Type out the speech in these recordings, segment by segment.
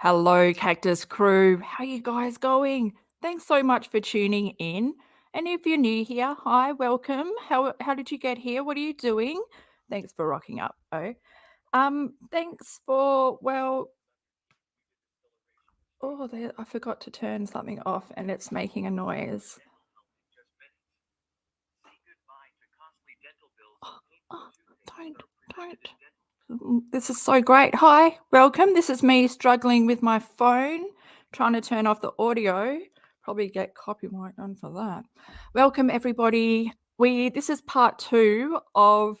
Hello, Cactus crew. How you guys going? Thanks so much for tuning in. And if you're new here, hi, welcome. How did you get here? What are you doing? Thanks for rocking up. Thanks for I forgot to turn something off and it's making a noise. Oh, don't. This is so great. Hi, welcome. This is me struggling with my phone, trying to turn off the audio. Probably get copyright done for that. Welcome, everybody. This is part 2 of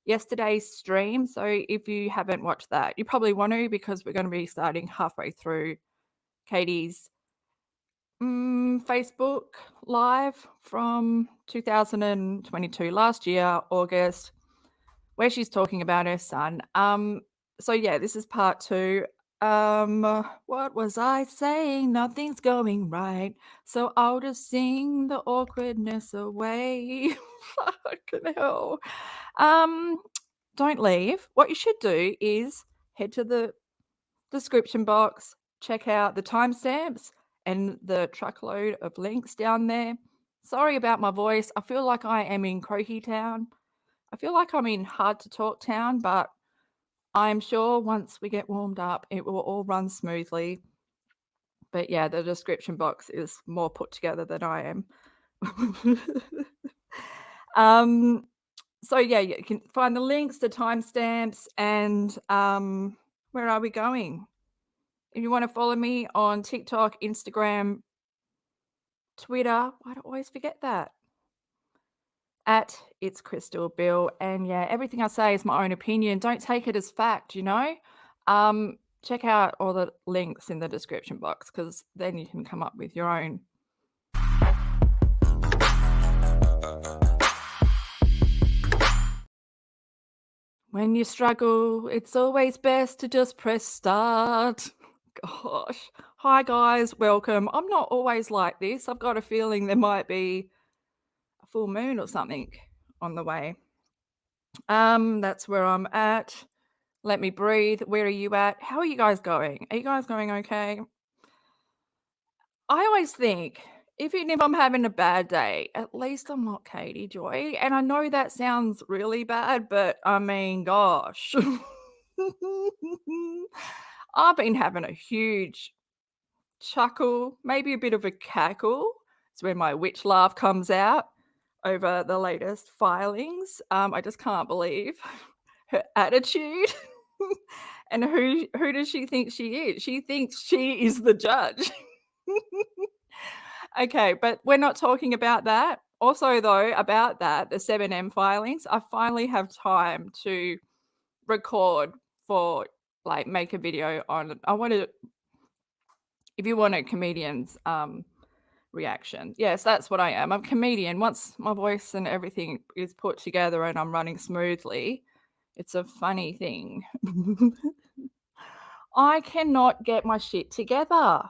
yesterday's stream. So if you haven't watched that, you probably want to, because we're going to be starting halfway through Katie's Facebook Live from 2022, last year, August, where she's talking about her son. So yeah, this is part 2. What was I saying? Nothing's going right, so I'll just sing the awkwardness away. Fucking hell. Don't leave. What you should do is head to the description box, check out the timestamps and the truckload of links down there. Sorry about my voice. I feel like I am in Croaky Town. I feel like I'm in hard to talk town, but I'm sure once we get warmed up, it will all run smoothly. But yeah, the description box is more put together than I am. So yeah, you can find the links, the timestamps, and where are we going? If you want to follow me on TikTok, Instagram, Twitter, why do I always forget that? At It's Crystal Bill. And yeah, everything I say is my own opinion. Don't take it as fact, you know? Check out all the links in the description box, because then you can come up with your own. When you struggle, it's always best to just press start. Gosh. Hi, guys. Welcome. I'm not always like this. I've got a feeling there might be a full moon or something on the way. That's where I'm at. Let me breathe. Where are you at? How are you guys going? Are you guys going okay? I always think, even if I'm having a bad day, at least I'm not Katie Joy. And I know that sounds really bad, but I mean, gosh. I've been having a huge chuckle, maybe a bit of a cackle. It's when my witch laugh comes out over the latest filings. I just can't believe her attitude. And who does she think she is? She thinks she is the judge. Okay, but we're not talking about that. Also, though, about that, the 7M filings, I finally have time to record for, like, make a video on. If you want a comedian's reaction. Yes, that's what I am. I'm a comedian. Once my voice and everything is put together and I'm running smoothly, it's a funny thing. I cannot get my shit together.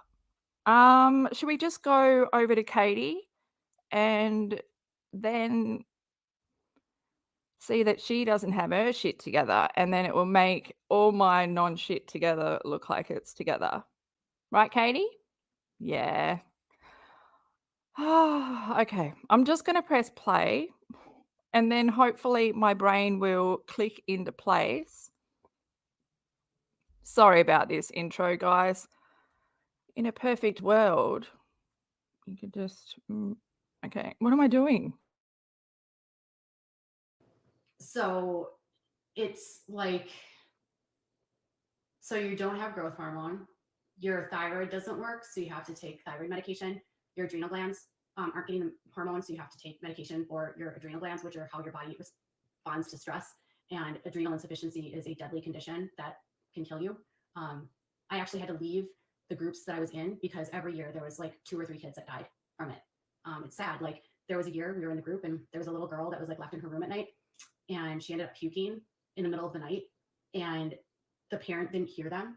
Should we just go over to Katie and then see that she doesn't have her shit together, and then it will make all my non-shit together look like it's together. Right, Katie? Yeah. Okay, I'm just going to press play, and then hopefully my brain will click into place. Sorry about this intro, guys. In a perfect world, you could just... okay, what am I doing? So it's like, so you don't have growth hormone, your thyroid doesn't work, so you have to take thyroid medication. Your adrenal glands aren't getting the hormone, so you have to take medication for your adrenal glands, which are how your body responds to stress. And adrenal insufficiency is a deadly condition that can kill you. I actually had to leave the groups that I was in because every year there was like 2 or 3 kids that died from it. It's sad. Like, there was a year we were in the group and there was a little girl that was like left in her room at night, and she ended up puking in the middle of the night, and the parent didn't hear them.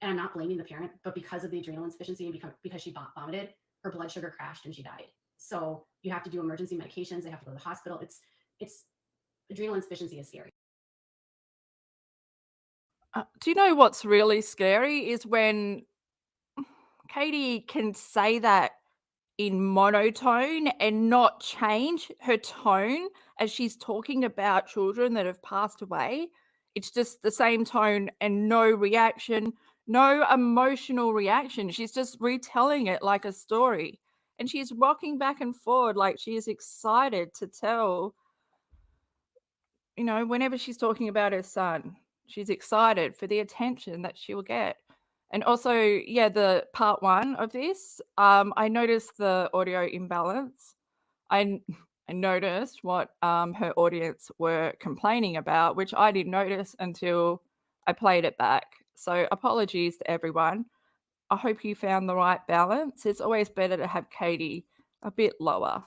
And I'm not blaming the parent, but because of the adrenal insufficiency and because she vomited, her blood sugar crashed and she died. So you have to do emergency medications. They have to go to the hospital. It's adrenal insufficiency is scary. Do you know what's really scary is when Katie can say that in monotone and not change her tone as she's talking about children that have passed away. It's just the same tone and no reaction, no emotional reaction. She's just retelling it like a story. And she's rocking back and forward like she is excited to tell, whenever she's talking about her son, she's excited for the attention that she will get. And also, yeah, the part one of this, I noticed the audio imbalance. I I noticed what her audience were complaining about, which I didn't notice until I played it back. So apologies to everyone. I hope you found the right balance. It's always better to have Katie a bit lower.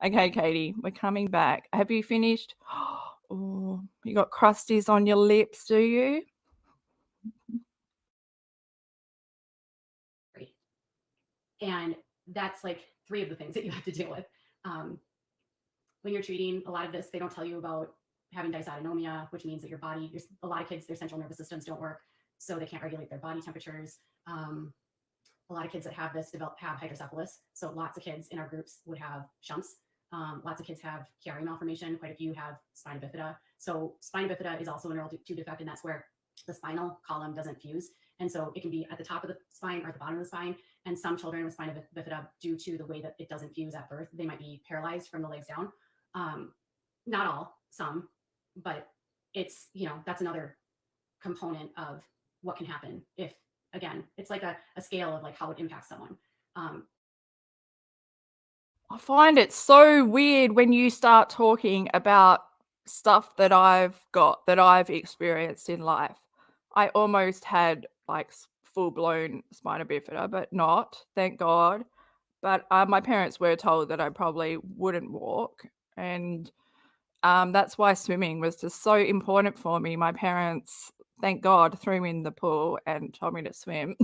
Okay, Katie, we're coming back. Have you finished? Oh, you got crusties on your lips, do you? Great. And that's like 3 of the things that you have to deal with. When you're treating a lot of this, they don't tell you about having dysautonomia, which means that your body, a lot of kids, their central nervous systems don't work, so they can't regulate their body temperatures. A lot of kids that have this have hydrocephalus. So lots of kids in our groups would have shunts. Lots of kids have Chiari malformation. Quite a few have spina bifida. So spina bifida is also a neural tube defect, and that's where the spinal column doesn't fuse. And so it can be at the top of the spine or at the bottom of the spine. And some children with spina bifida, due to the way that it doesn't fuse at birth, they might be paralyzed from the legs down. Not all, some, but it's, that's another component of what can happen if, again, it's like a scale of like how it impacts someone. I find it so weird when you start talking about stuff that I've experienced in life. I almost had like full-blown spina bifida, but not, thank God. But my parents were told that I probably wouldn't walk, and that's why swimming was just so important for me. My parents, thank God, threw me in the pool and told me to swim.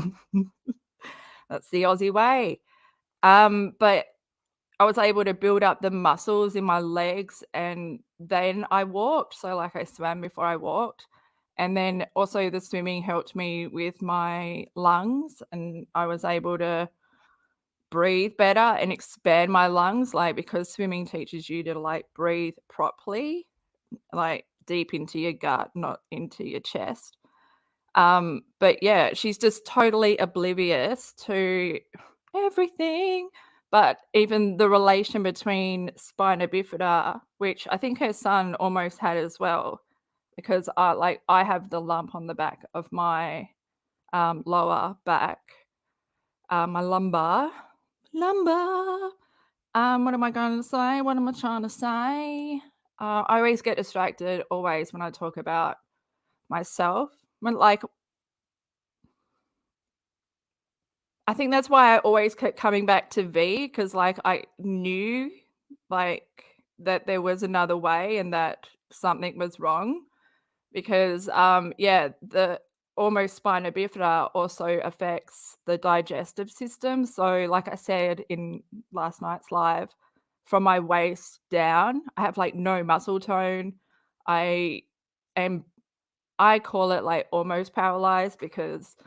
That's the Aussie way. But I was able to build up the muscles in my legs, and then I walked. So like I swam before I walked. And then also the swimming helped me with my lungs, and I was able to breathe better and expand my lungs, like, because swimming teaches you to like breathe properly, like deep into your gut, not into your chest. But yeah, she's just totally oblivious to everything. But even the relation between spina bifida, which I think her son almost had as well, because I have the lump on the back of my lower back, my lumbar. What am I going to say? What am I trying to say? I always get distracted always when I talk about myself. When like I think that's why I always kept coming back to V, because like I knew like that there was another way and that something was wrong, because yeah, the almost spina bifida also affects the digestive system. So like I said in last night's live, from my waist down, I have like no muscle tone. I am I call it like almost paralyzed, because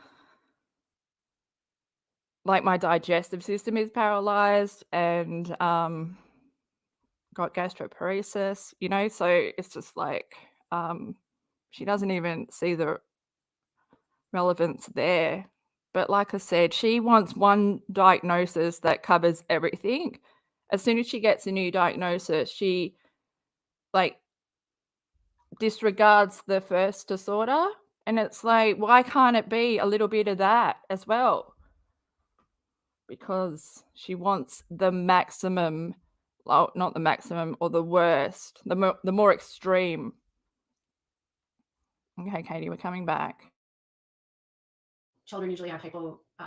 like my digestive system is paralyzed, and got gastroparesis, so it's just like she doesn't even see the relevance there. But like I said, she wants one diagnosis that covers everything. As soon as she gets a new diagnosis, she like disregards the first disorder, and it's like, why can't it be a little bit of that as well? Because she wants the maximum, well, not the maximum or the worst, the more extreme. Okay, Katie, we're coming back. Children usually have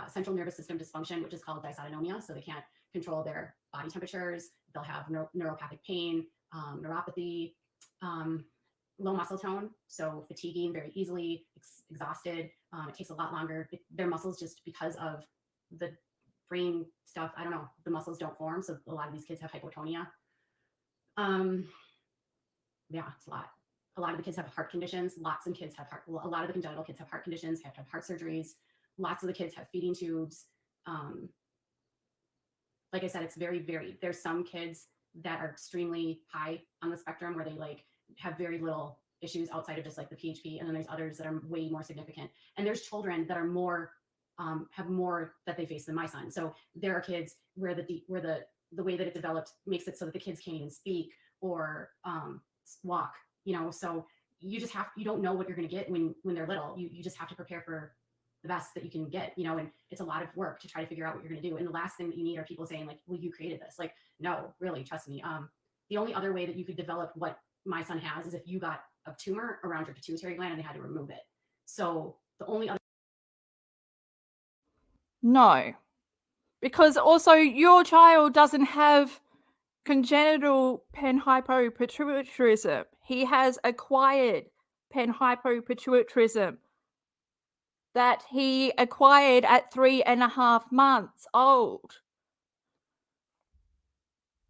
central nervous system dysfunction, which is called dysautonomia. So they can't control their body temperatures. They'll have neuropathic pain, neuropathy, low muscle tone, so fatiguing very easily, exhausted. It takes a lot longer. Their muscles, just because of the brain stuff, I don't know, the muscles don't form. So a lot of these kids have hypotonia. Yeah, it's a lot. A lot of the kids have heart conditions. Lots of kids have a lot of the congenital kids have heart conditions, have to have heart surgeries. Lots of the kids have feeding tubes. Like I said, it's very varied. There's some kids that are extremely high on the spectrum where they like have very little issues outside of just like the PHP. And then there's others that are way more significant. And there's children that are more, have more that they face than my son. So there are kids where the way that it developed makes it so that the kids can't even speak or walk, you know. So you don't know what you're going to get when they're little. You just have to prepare for the best that you can get, you know, and it's a lot of work to try to figure out what you're going to do. And the last thing that you need are people saying like, well, you created this. Like, no, really, trust me. The only other way that you could develop what my son has is if you got a tumor around your pituitary gland and they had to remove it. So the only other. No, because also your child doesn't have congenital panhypopituitarism. He has acquired panhypopituitarism that he acquired at 3.5 months old.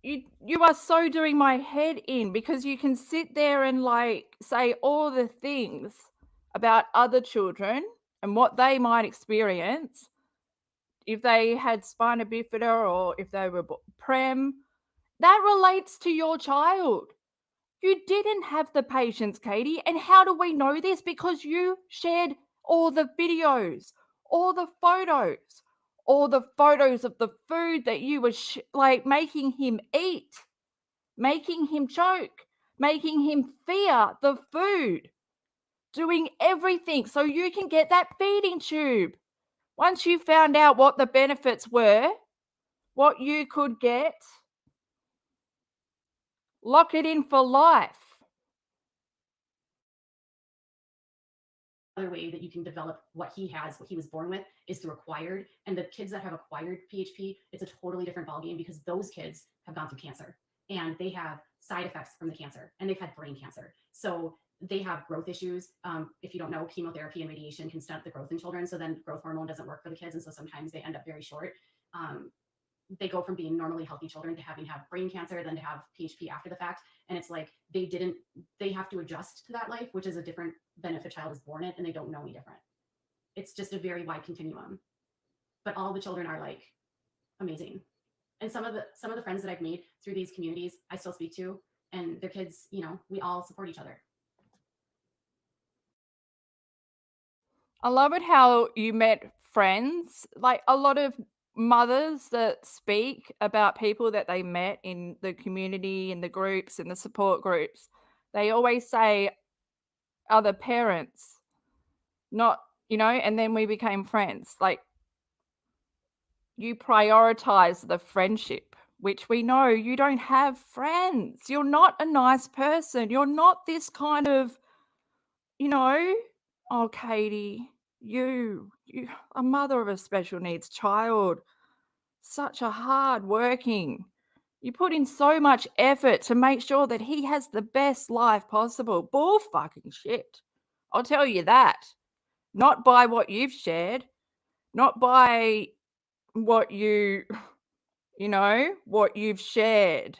You are so doing my head in, because you can sit there and like say all the things about other children and what they might experience if they had spina bifida or if they were prem. That relates to your child. You didn't have the patience, Katie. And how do we know this? Because you shared all the videos, all the photos of the food that you were like making him eat, making him choke, making him fear the food, doing everything so you can get that feeding tube. Once you found out what the benefits were, what you could get, lock it in for life. Other way that you can develop what he has, what he was born with, is through acquired. And the kids that have acquired PHP, it's a totally different ballgame because those kids have gone through cancer and they have side effects from the cancer and they've had brain cancer. So they have growth issues. If you don't know, chemotherapy and radiation can stunt the growth in children. So then growth hormone doesn't work for the kids. And so sometimes they end up very short. They go from being normally healthy children to having brain cancer, then to have PHP after the fact. And it's like they have to adjust to that life, which is a different than if a child is born it and they don't know any different. It's just a very wide continuum. But all the children are like amazing. And some of the friends that I've made through these communities, I still speak to, and their kids, you know, we all support each other. I love it how you met friends, like a lot of mothers that speak about people that they met in the community, in the groups, in the support groups. They always say other parents, not, you know, and then we became friends. Like, you prioritize the friendship, which we know you don't have friends. You're not a nice person. You're not this kind of, you know, oh, Katie, you a mother of a special needs child, such a hard working. You put in so much effort to make sure that he has the best life possible. Bull fucking shit. I'll tell you that. Not by what you've shared, not by what what you've shared.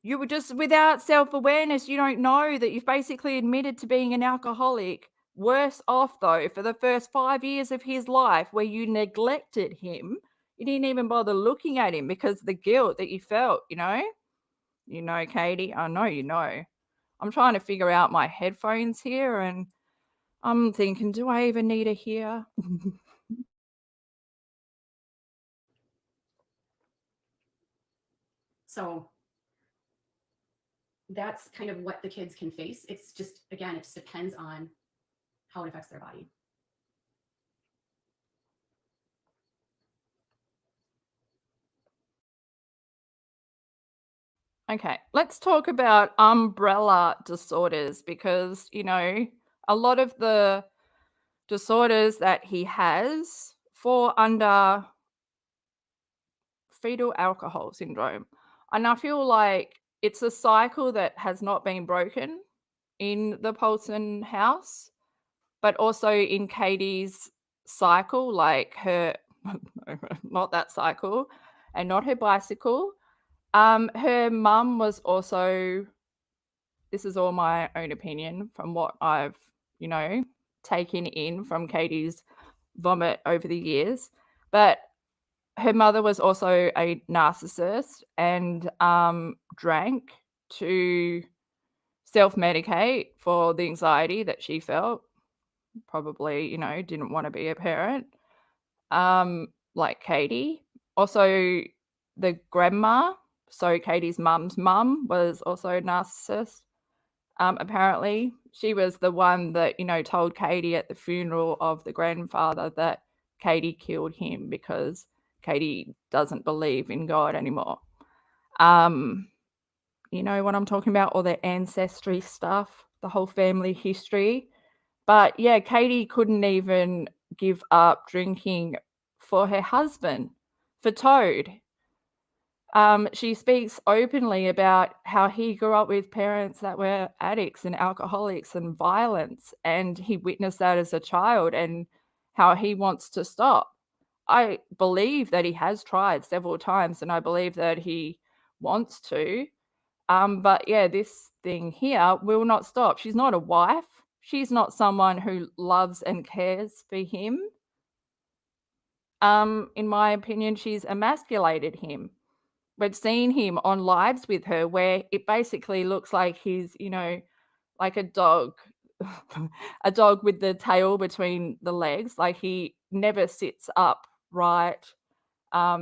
You were just without self-awareness. You don't know that you've basically admitted to being an alcoholic. Worse off, though, for the first 5 years of his life where you neglected him. You didn't even bother looking at him because of the guilt that you felt, you know? You know, Katie, I know you know. I'm trying to figure out my headphones here and I'm thinking, do I even need to hear? So that's kind of what the kids can face. It's just, again, it just depends on how it affects their body. Okay, let's talk about umbrella disorders because, you know, a lot of the disorders that he has fall under fetal alcohol syndrome. And I feel like it's a cycle that has not been broken in the Paulson house, but also in Katie's cycle, like her, not that cycle, and not her bicycle. Her mum was also this is all my own opinion from what I've, you know, taken in from Katie's vomit over the years. But her mother was also a narcissist and drank to self-medicate for the anxiety that she felt. Probably, you know, didn't want to be a parent. Like Katie. Also, the grandma, so Katie's mum's mum, was also a narcissist. Apparently, she was the one that, you know, told Katie at the funeral of the grandfather that Katie killed him because Katie doesn't believe in God anymore. You know what I'm talking about? All the ancestry stuff, the whole family history. But yeah, Katie couldn't even give up drinking for her husband, for Toad. She speaks openly about how he grew up with parents that were addicts and alcoholics and violence, and he witnessed that as a child and how he wants to stop. I believe that he has tried several times, and I believe that he wants to. But yeah, this thing here will not stop. She's not a wife. She's not someone who loves and cares for him. In my opinion, she's emasculated him. We've seen him on lives with her where it basically looks like he's, you know, like a dog, a dog with the tail between the legs. Like he never sits up right.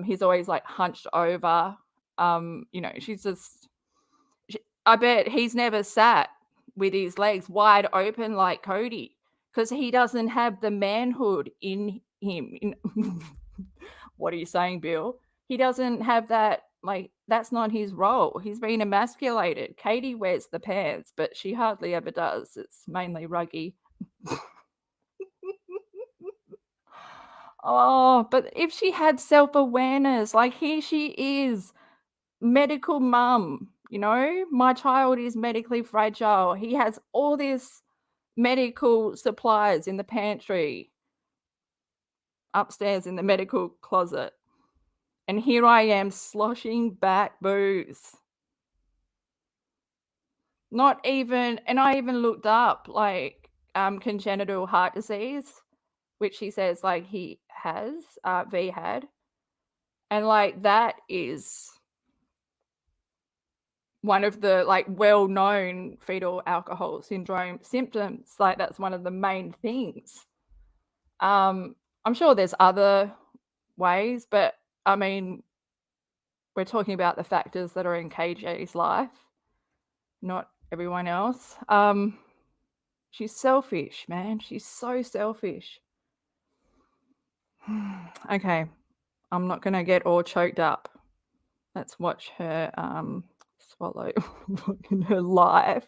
He's always like hunched over. You know, she's just, I bet he's never sat with his legs wide open like Cody because he doesn't have the manhood in him. What are you saying, Bill? He doesn't have that, like, that's not his role. He's been emasculated. Katie wears the pants, but she hardly ever does. It's mainly ruggy. Oh, but if she had self-awareness, like here she is, medical mum, you know, my child is medically fragile. He has all this medical supplies in the pantry, upstairs in the medical closet. And here I am sloshing back booze. Not even, and I even looked up like congenital heart disease, which he says like he has, V had. And like that is one of the like well-known fetal alcohol syndrome symptoms. Like that's one of the main things. I'm sure there's other ways, but I mean, we're talking about the factors that are in KJ's life, not everyone else. She's selfish, man. She's so selfish. Okay, I'm not gonna get all choked up. Let's watch her swallow in her life.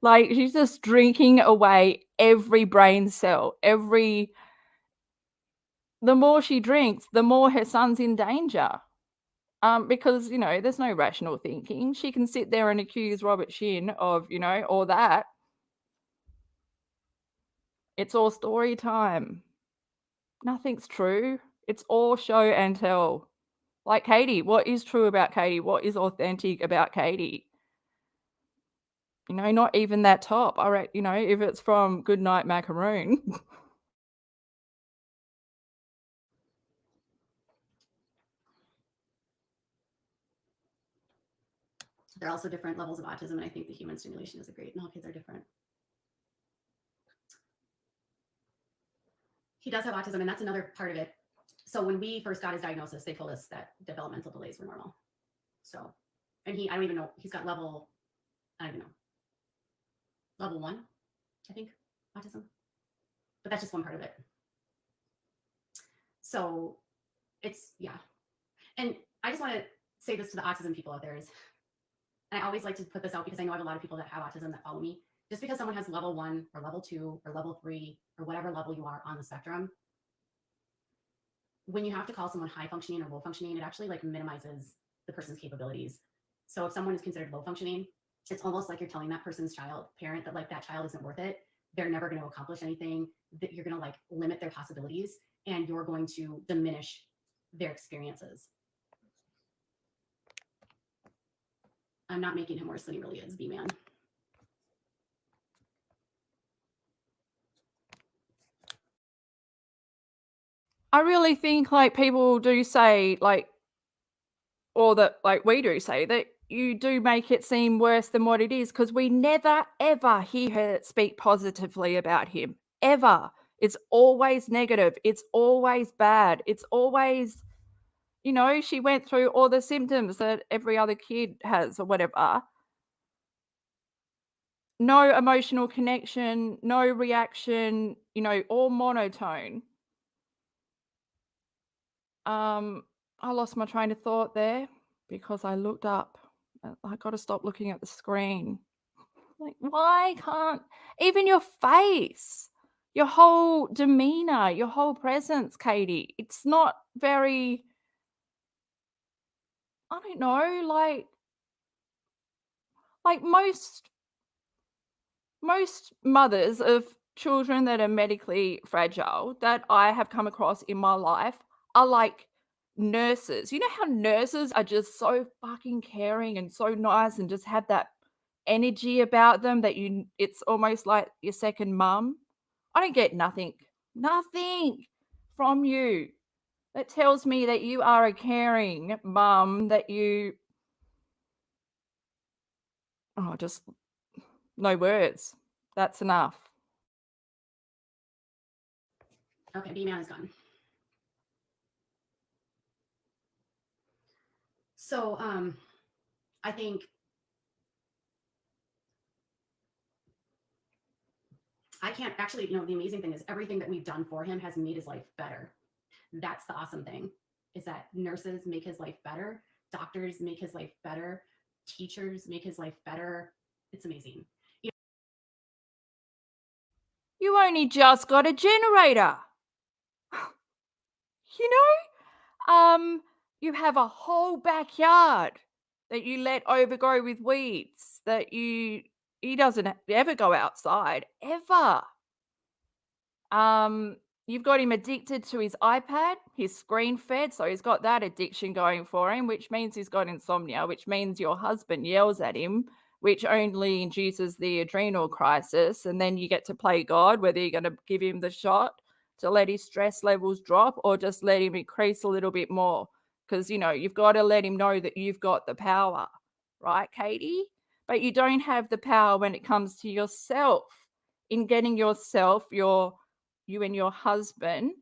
Like she's just drinking away every brain cell. The more she drinks, the more her son's in danger. Because you know, there's no rational thinking. She can sit there and accuse Robert Shin of, you know, all that. It's all story time. Nothing's true. It's all show and tell. Like Katie, what is true about Katie? What is authentic about Katie? You know, not even that top. All right, you know, if it's from Goodnight Macaroon. There are also different levels of autism, and I think the human stimulation is great, and all kids are different. He does have autism, and that's another part of it. So when we first got his diagnosis, they told us that developmental delays were normal. So, and I don't even know, he's got level, I don't even know, level 1, I think, autism. But that's just one part of it. So it's, yeah. And I just want to say this to the autism people out there is, and I always like to put this out because I know I have a lot of people that have autism that follow me. Just because someone has level 1 or level 2 or level 3 or whatever level you are on the spectrum, when you have to call someone high functioning or low functioning, it actually like minimizes the person's capabilities. So if someone is considered low functioning, it's almost like you're telling that person's parent that like that child isn't worth it. They're never going to accomplish anything, that you're going to like limit their possibilities, and you're going to diminish their experiences. I'm not making him worse than he really is, B-man. I really think like people do say like, or that like we do say that you do make it seem worse than what it is because we never ever hear her speak positively about him ever. It's always negative. It's always bad. It's always, she went through all the symptoms that every other kid has or whatever. No emotional connection, no reaction, all monotone. I lost my train of thought there because I looked up. I got to stop looking at the screen. Like, why can't even your face, your whole demeanor, your whole presence, Katie? It's not very, I don't know, like most mothers of children that are medically fragile that I have come across in my life are like nurses. You know how nurses are just so fucking caring and so nice and just have that energy about them that it's almost like your second mum. I don't get nothing from you that tells me that you are a caring mum, that just no words. That's enough. Okay, B-Man is gone. So I think I can't actually, the amazing thing is everything that we've done for him has made his life better. That's the awesome thing, is that nurses make his life better, doctors make his life better, teachers make his life better. It's amazing. You only just got a generator. You have a whole backyard that you let overgrow with weeds, that he doesn't ever go outside, ever. You've got him addicted to his iPad, he's screen fed, so he's got that addiction going for him, which means he's got insomnia, which means your husband yells at him, which only induces the adrenal crisis. And then you get to play God, whether you're going to give him the shot to let his stress levels drop or just let him increase a little bit more. Because, you've got to let him know that you've got the power, right, Katie? But you don't have the power when it comes to yourself, in getting yourself, you and your husband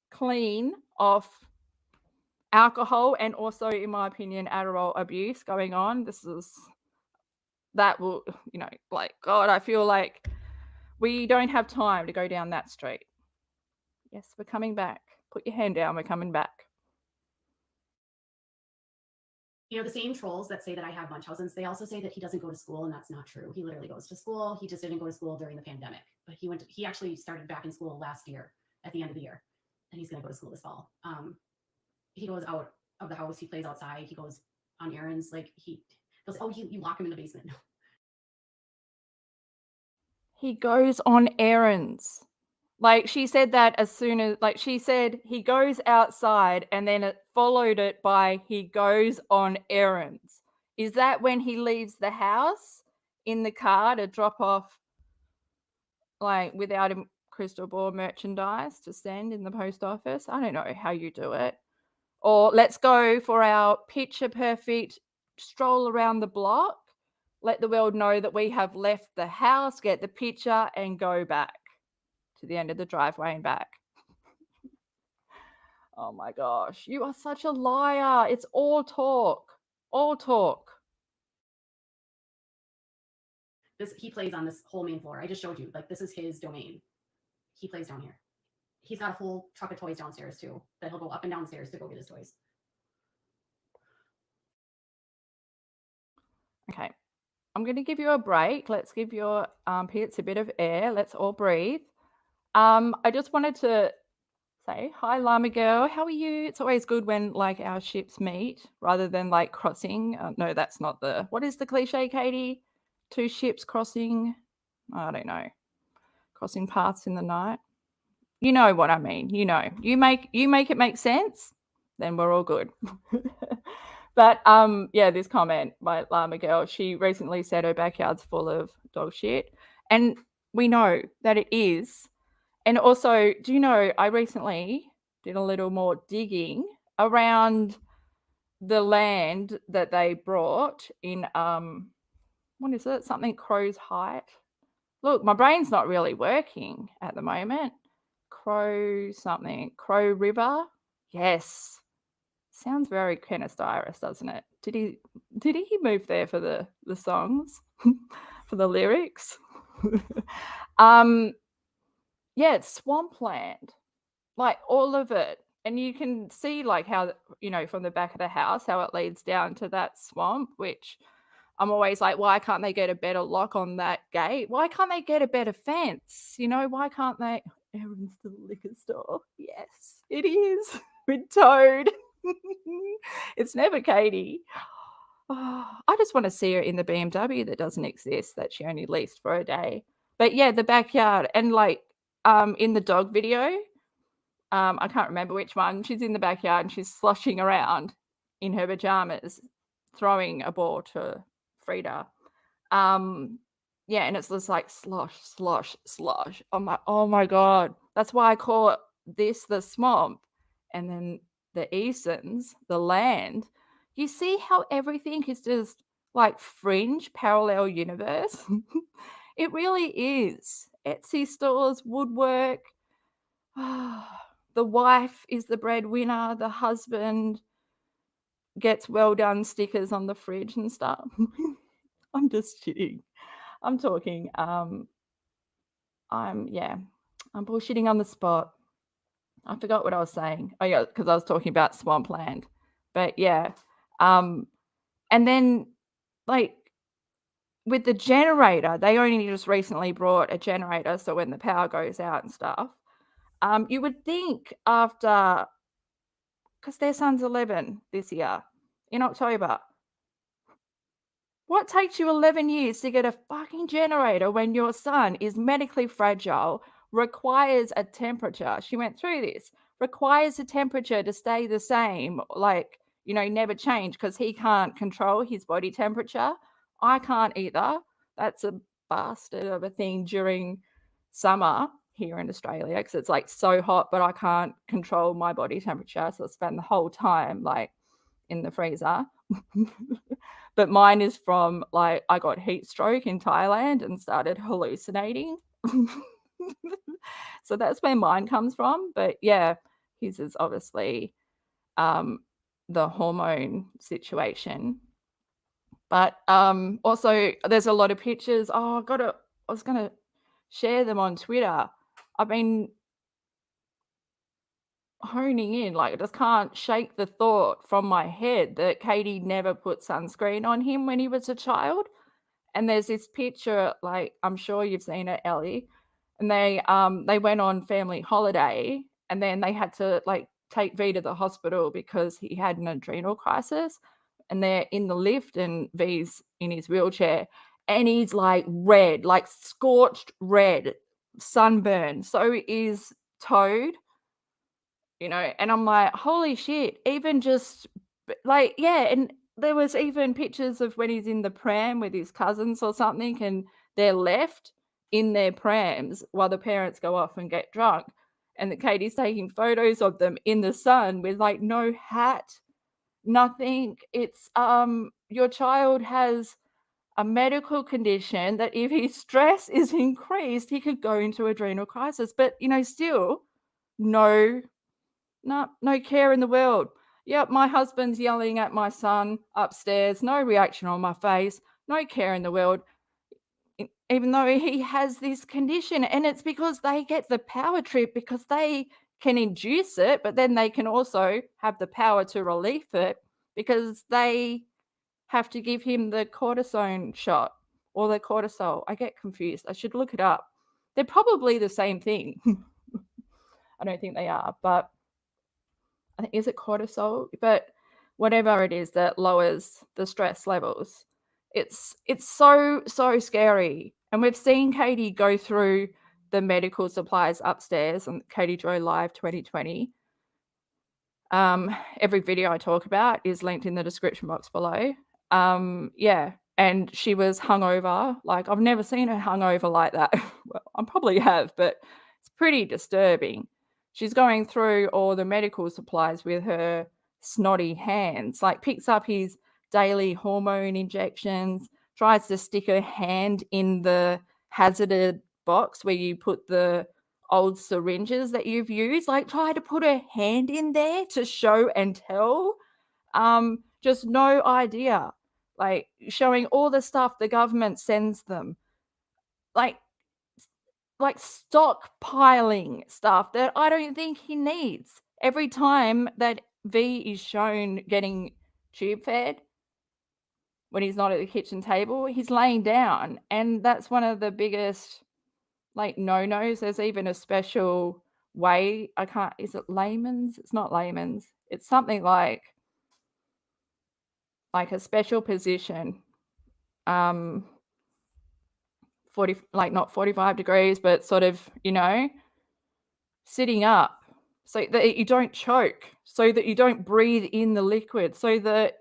clean of alcohol and also, in my opinion, Adderall abuse going on. That will, like, God, I feel like we don't have time to go down that street. Yes, we're coming back. Put your hand down. We're coming back. The same trolls that say that I have Munchausen's, they also say that he doesn't go to school, and that's not true. He literally goes to school. He just didn't go to school during the pandemic, but he actually started back in school last year at the end of the year, and he's going to go to school this fall. He goes out of the house. He plays outside. He goes on errands. Like he goes, you lock him in the basement. No. He goes on errands. Like she said that as soon as, like she said, he goes outside and then it followed it by he goes on errands. Is that when he leaves the house in the car to drop off, like without a crystal ball merchandise to send in the post office? I don't know how you do it. Or let's go for our picture perfect stroll around the block. Let the world know that we have left the house, get the picture and go back to the end of the driveway and back. Oh my gosh, you are such a liar. It's all talk. All talk. He plays on this whole main floor. I just showed you, like, this is his domain. He plays down here. He's got a whole truck of toys downstairs too, that he'll go up and downstairs to go get his toys. Okay, I'm going to give you a break. Let's give your armpits a bit of air. Let's all breathe. I just wanted to say hi, Llama Girl. How are you? It's always good when like our ships meet rather than like crossing. No, that's not what is the cliche, Katie? Two ships crossing. I don't know. Crossing paths in the night. You know what I mean. You make it make sense, then we're all good. But yeah, this comment by Llama Girl, she recently said her backyard's full of dog shit. And we know that it is. And also, do you know, I recently did a little more digging around the land that they brought in, what is it? Something Crow's Height. Look, my brain's not really working at the moment. Crow River. Yes. Sounds very Kenneth Cyrus, doesn't it? Did he move there for the songs? For the lyrics? Yeah, it's swampland. Like all of it. And you can see like how, from the back of the house, how it leads down to that swamp, which I'm always like, why can't they get a better lock on that gate? Why can't they get a better fence? Why can't they? Erin's the liquor store. Yes, it is. With Toad. It's never Katie. Oh, I just want to see her in the BMW that doesn't exist, that she only leased for a day. But yeah, the backyard. And like in the dog video, I can't remember which one. She's in the backyard and she's sloshing around in her pajamas, throwing a ball to Frida. Yeah, and it's just like slosh, slosh, slosh. I'm like, oh my God. That's why I call this the swamp. And then the Easons, the land. You see how everything is just like fringe, parallel universe? It really is. Etsy stores, woodwork. The wife is the breadwinner. The husband gets well done stickers on the fridge and stuff. I'm just kidding. I'm talking. I'm bullshitting on the spot. I forgot what I was saying. Oh yeah, because I was talking about swampland. But yeah. And then like with the generator, they only just recently brought a generator, so when the power goes out and stuff. You would think after, because their son's 11 this year, in October. What takes you 11 years to get a fucking generator when your son is medically fragile, requires a temperature? She went through this. Requires a temperature to stay the same, like, never change, because he can't control his body temperature. I can't either. That's a bastard of a thing during summer here in Australia, because it's like so hot, but I can't control my body temperature. So I spend the whole time like in the freezer. But mine is from like I got heat stroke in Thailand and started hallucinating. So that's where mine comes from. But yeah, his is obviously the hormone situation. But also there's a lot of pictures. Oh, I was gonna share them on Twitter. I've been honing in, like I just can't shake the thought from my head that Katie never put sunscreen on him when he was a child. And there's this picture, like I'm sure you've seen it, Ellie. And they went on family holiday, and then they had to like take V to the hospital because he had an adrenal crisis. And they're in the lift, and V's in his wheelchair, and he's like red, like scorched red, sunburn. So is Toad. And I'm like, holy shit, even just like, yeah. And there was even pictures of when he's in the pram with his cousins or something, and they're left in their prams while the parents go off and get drunk. And that Katie's taking photos of them in the sun with like no hat, nothing. It's your child has a medical condition that if his stress is increased, he could go into adrenal crisis. But still no care in the world. Yep, my husband's yelling at my son upstairs. No reaction on my face. No care in the world. Even though he has this condition. And it's because they get the power trip because they can induce it, but then they can also have the power to relieve it because they have to give him the cortisone shot or the cortisol. I get confused. I should look it up. They're probably the same thing. I don't think they are, but I think, is it cortisol? But whatever it is that lowers the stress levels. It's so scary. And we've seen Katie go through the medical supplies upstairs on Katie Joe Live 2020. Every video I talk about is linked in the description box below. Yeah, and she was hungover. Like I've never seen her hungover like that. Well, I probably have, but it's pretty disturbing. she's going through all the medical supplies with her snotty hands, like picks up his daily hormone injections, tries to stick her hand in the hazarded box where you put the old syringes that you've used, like try to put her hand in there to show and tell. Just no idea, like showing all the stuff the government sends them, like stockpiling stuff that I don't think he needs. Every time that V is shown getting tube fed, when he's not at the kitchen table, he's laying down, and that's one of the biggest, like, no-nos. There's even a special way, is it layman's? It's not layman's. It's something like a special position, 40, like not 45 degrees, but sort of, sitting up so that you don't choke, so that you don't breathe in the liquid, so that,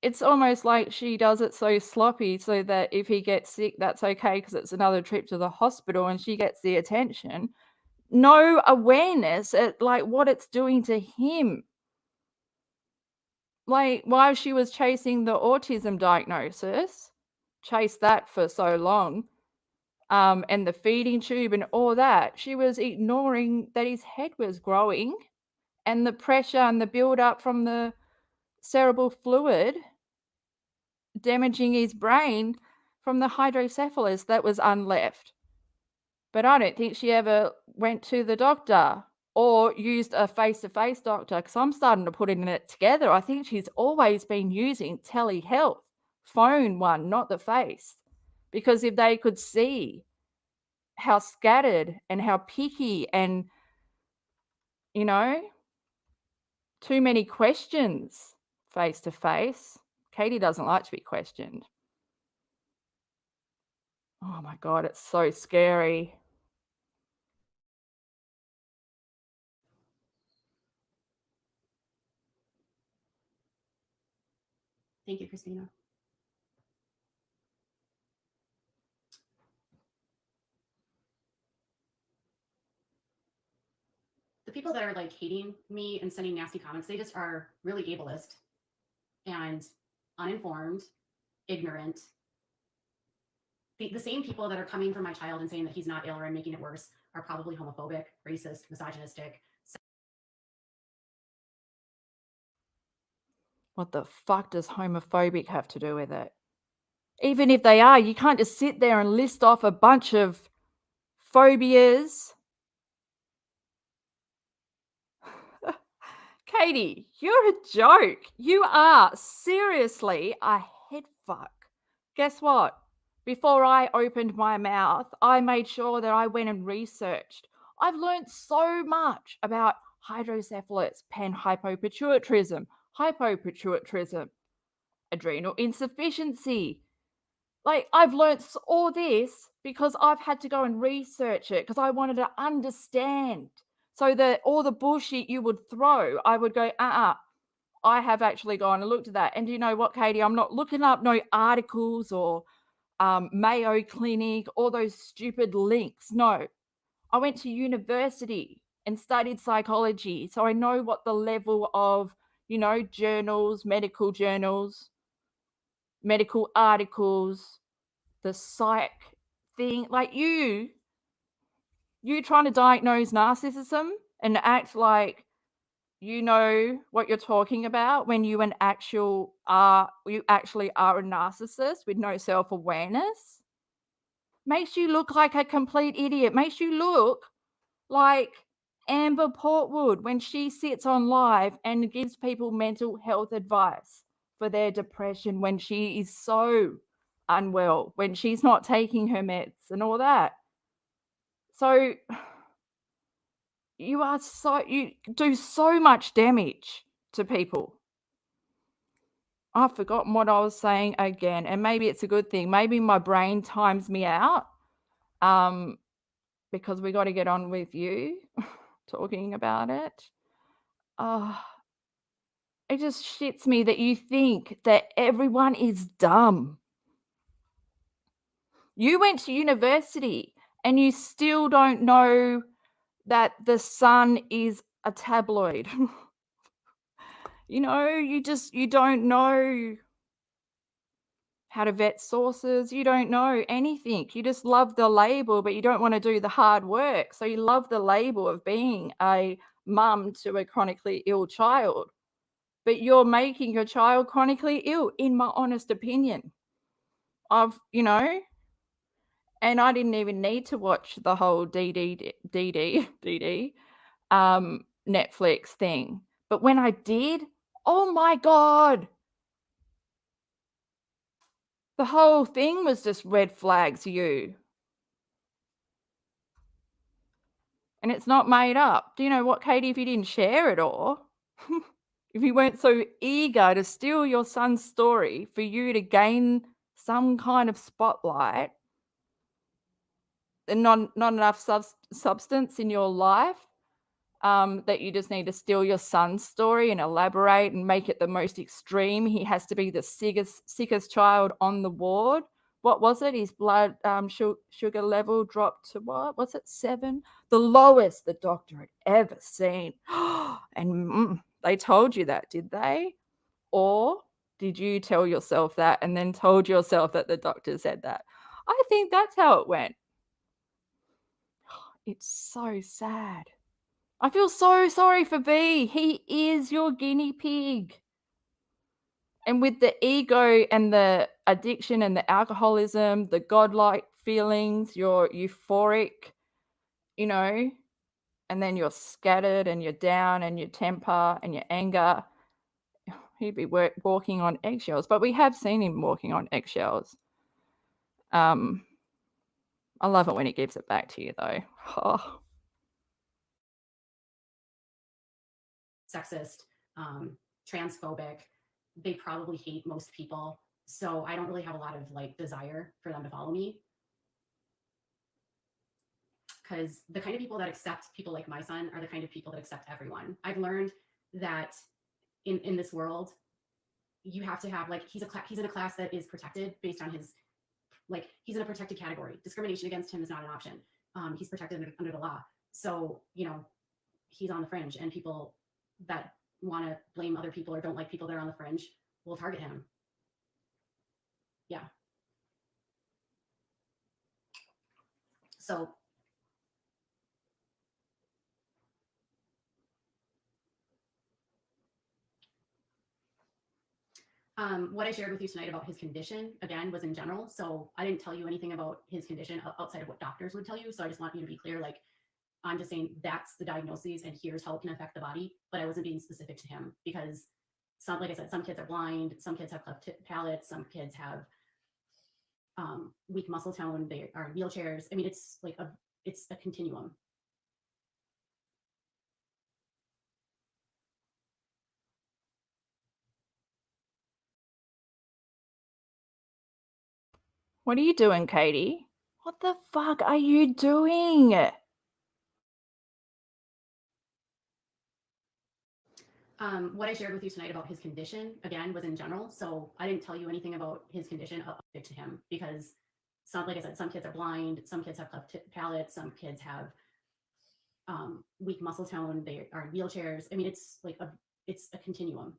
it's almost like she does it so sloppy so that if he gets sick, that's okay because it's another trip to the hospital and she gets the attention. No awareness at like what it's doing to him. Like while she was chasing the autism diagnosis, chased that for so long, and the feeding tube and all that, she was ignoring that his head was growing and the pressure and the build-up from the cerebral fluid damaging his brain from the hydrocephalus that was unleft. But I don't think she ever went to the doctor or used a face-to-face doctor, because I'm starting to put it together. I think she's always been using telehealth, phone one, not the face. Because if they could see how scattered and how picky and, too many questions face-to-face. Katie doesn't like to be questioned. Oh my God, it's so scary. Thank you, Christina. The people that are like hating me and sending nasty comments, they just are really ableist and uninformed, ignorant. The same people that are coming for my child and saying that he's not ill or making it worse are probably homophobic, racist, misogynistic. What the fuck does homophobic have to do with it? Even if they are, you can't just sit there and list off a bunch of phobias. Katie, you're a joke. You are seriously a head fuck. Guess what? Before I opened my mouth, I made sure that I went and researched. I've learned so much about hydrocephalus, panhypopituitarism, hypopituitarism, adrenal insufficiency. Like, I've learnt all this because I've had to go and research it because I wanted to understand. So that all the bullshit you would throw, I would go, I have actually gone and looked at that. And you know what, Katie? I'm not looking up no articles or Mayo Clinic, all those stupid links. No, I went to university and studied psychology. So I know what the level of, journals, medical articles, the psych thing, like you trying to diagnose narcissism and act like you know what you're talking about when you actually are a narcissist with no self-awareness, makes you look like a complete idiot, makes you look like Amber Portwood when she sits on live and gives people mental health advice for their depression when she is so unwell, when she's not taking her meds and all that. So you do so much damage to people. I've forgotten what I was saying again, and maybe it's a good thing. Maybe my brain times me out, because we got to get on with you talking about it. It just shits me that you think that everyone is dumb. You went to university and you still don't know that the Sun is a tabloid. You know, you don't know how to vet sources. You don't know anything. You just love the label, but you don't want to do the hard work. So you love the label of being a mum to a chronically ill child, but you're making your child chronically ill, in my honest opinion. And I didn't even need to watch the whole DD Netflix thing. But when I did, oh my God, the whole thing was just red flags, you. And it's not made up. Do you know what, Katie, if you didn't share it all, if you weren't so eager to steal your son's story for you to gain some kind of spotlight and not enough substance in your life, that you just need to steal your son's story and elaborate and make it the most extreme. He has to be the sickest child on the ward. What was it? His blood sugar level dropped to what? Was it 7? The lowest the doctor had ever seen. And they told you that, did they? Or did you tell yourself that and then told yourself that the doctor said that? I think that's how it went. It's so sad. I feel so sorry for B. He is your guinea pig. And with the ego and the addiction and the alcoholism, the godlike feelings, you're euphoric, and then you're scattered and you're down and your temper and your anger. He'd be walking on eggshells, but we have seen him walking on eggshells. I love it when he gives it back to you, though. Oh. Sexist, transphobic. They probably hate most people. So I don't really have a lot of desire for them to follow me. Because the kind of people that accept people like my son are the kind of people that accept everyone. I've learned that in this world, you have to have he's in a class that is protected based on his he's in a protected category. Discrimination against him is not an option. He's protected under the law. So he's on the fringe, and people that want to blame other people or don't like people that are on the fringe will target him. Yeah. So what I shared with you tonight about his condition, again, was in general. So I didn't tell you anything about his condition outside of what doctors would tell you. So I just want you to be clear, I'm just saying that's the diagnosis and here's how it can affect the body. But I wasn't being specific to him because like I said, some kids are blind, some kids have cleft palates, some kids have weak muscle tone, they are in wheelchairs. I mean, it's it's a continuum. What are you doing, Katie? What the fuck are you doing? What I shared with you tonight about his condition, again, was in general. So I didn't tell you anything about his condition to him because like I said, some kids are blind, some kids have cleft palates, some kids have weak muscle tone, they are in wheelchairs. I mean, it's it's a continuum.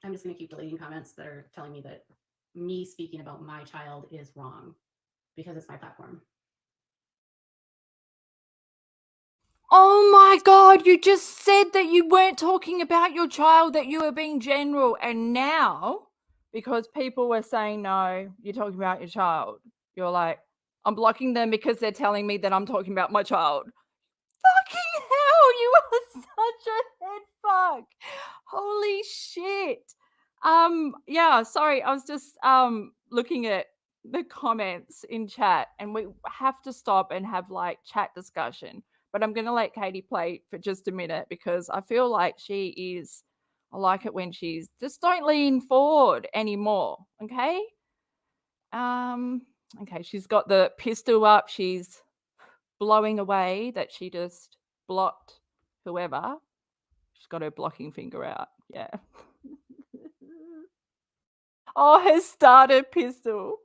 I'm just going to keep deleting comments that are telling me that me speaking about my child is wrong because it's my platform. Oh my God, you just said that you weren't talking about your child, that you were being general. And now, because people were saying, no, you're talking about your child, you're like, I'm blocking them because they're telling me that I'm talking about my child. Fucking hell, you are such a head fuck. Holy shit. Yeah, sorry, I was just looking at the comments in chat, and we have to stop and have chat discussion. But I'm gonna let Katie play for just a minute because I feel like she is I like it when she's just don't lean forward anymore. Okay. Okay, she's got the pistol up, she's blowing away that she just blocked whoever. She's got her blocking finger out. Yeah. Oh, her starter pistol.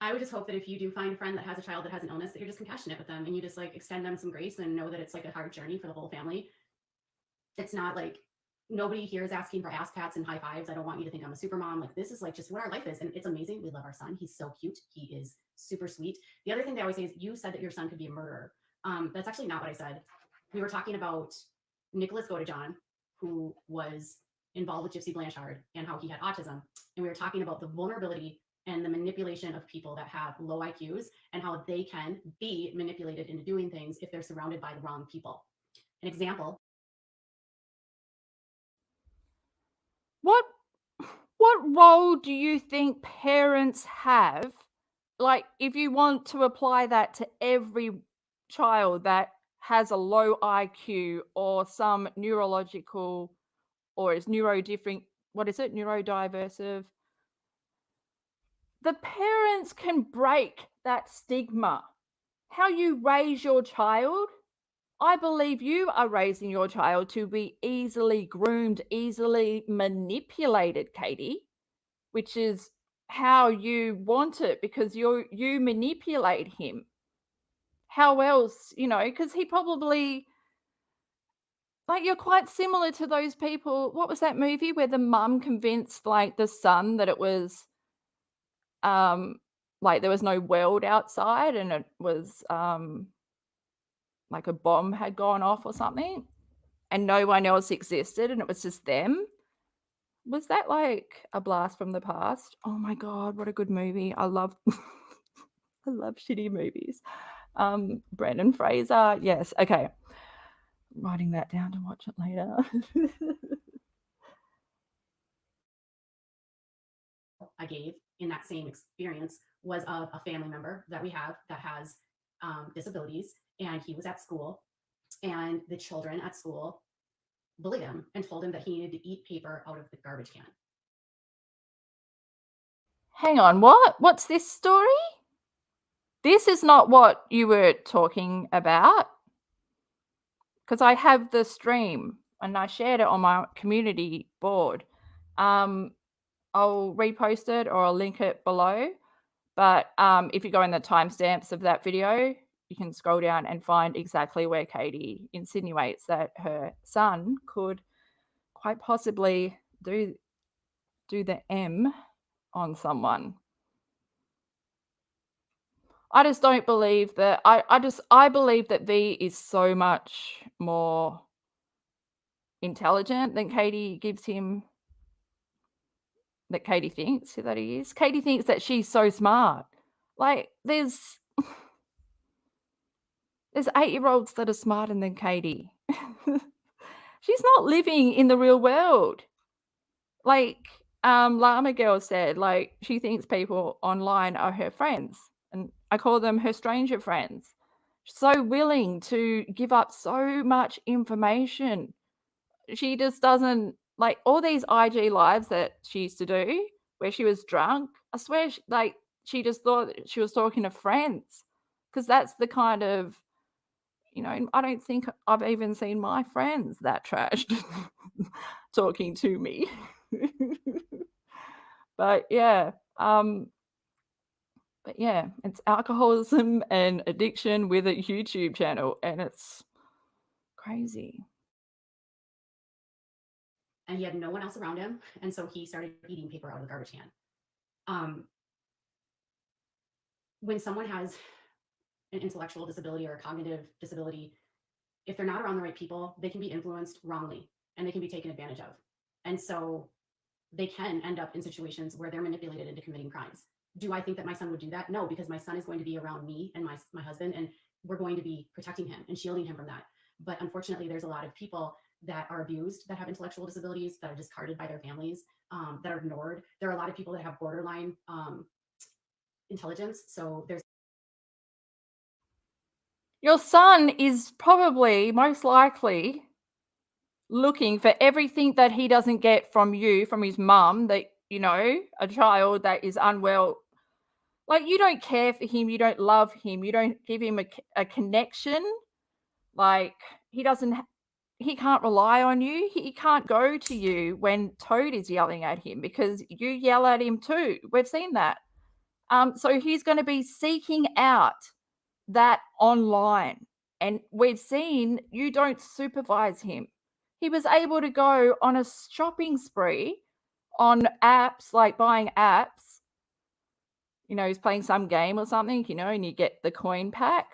I would just hope that if you do find a friend that has a child that has an illness, that you're just compassionate with them and you just like extend them some grace and know that it's like a hard journey for the whole family. It's not like nobody here is asking for ass pats and high fives. I don't want you to think I'm a super mom. Like this is like just what our life is. And it's amazing. We love our son. He's so cute. He is super sweet. The other thing they always say is you said that your son could be a murderer. That's actually not what I said. We were talking about Nicholas Godejohn, who was involved with Gypsy Blanchard and how he had autism. And we were talking about the vulnerability and the manipulation of people that have low IQs and how they can be manipulated into doing things if they're surrounded by the wrong people. An example. What role do you think parents have? Like, if you want to apply that to every child that has a low IQ or some neurological or is neurodivergent, what is it? Neurodiversive. The parents can break that stigma. How you raise your child, I believe you are raising your child to be easily groomed, easily manipulated, Katie, which is how you want it because you manipulate him. How else, because he probably, like, you're quite similar to those people. What was that movie where the mum convinced like the son that it was like there was no world outside and it was like a bomb had gone off or something and no one else existed and it was just them? Was that like a blast from the past? Oh my god, what a good movie. I love I love shitty movies. Brendan Fraser. Yes, okay. Writing that down to watch it later. I gave in that same experience was of a family member that we have that has disabilities, and he was at school, and the children at school bullied him and told him that he needed to eat paper out of the garbage can. Hang on, what? What's this story? This is not what you were talking about. Because I have the stream and I shared it on my community board. I'll repost it or I'll link it below. But if you go in the timestamps of that video, you can scroll down and find exactly where Katie insinuates that her son could quite possibly do the M on someone. I just don't believe that. I believe that V is so much more intelligent than Katie gives him, that Katie thinks that he is. Katie thinks that she's so smart. Like, there's 8-year-olds that are smarter than Katie. She's not living in the real world. Like, Llama Girl said, like, she thinks people online are her friends. And I call them her stranger friends. She's so willing to give up so much information. She just doesn't, like, all these IG lives that she used to do where she was drunk. I swear, she just thought she was talking to friends because that's the kind of, I don't think I've even seen my friends that trashed talking to me. But yeah, it's alcoholism and addiction with a YouTube channel, and it's crazy. And he had no one else around him, and so he started eating paper out of the garbage can. When someone has an intellectual disability or a cognitive disability, if they're not around the right people, they can be influenced wrongly and they can be taken advantage of. And so they can end up in situations where they're manipulated into committing crimes. Do I think that my son would do that? No, because my son is going to be around me and my husband, and we're going to be protecting him and shielding him from that. But unfortunately, there's a lot of people that are abused, that have intellectual disabilities, that are discarded by their families, that are ignored. There are a lot of people that have borderline intelligence. So there's Your son is probably most likely looking for everything that he doesn't get from you, from his mum, that, you know, a child that is unwell. Like, you don't care for him, you don't love him, you don't give him a connection. Like, he doesn't he can't rely on you. He can't go to you when Toad is yelling at him because you yell at him too. We've seen that. So he's going to be seeking out that online. And we've seen you don't supervise him. He was able to go on a shopping spree on apps, like buying apps. You know, he's playing some game or something, you know, and you get the coin pack.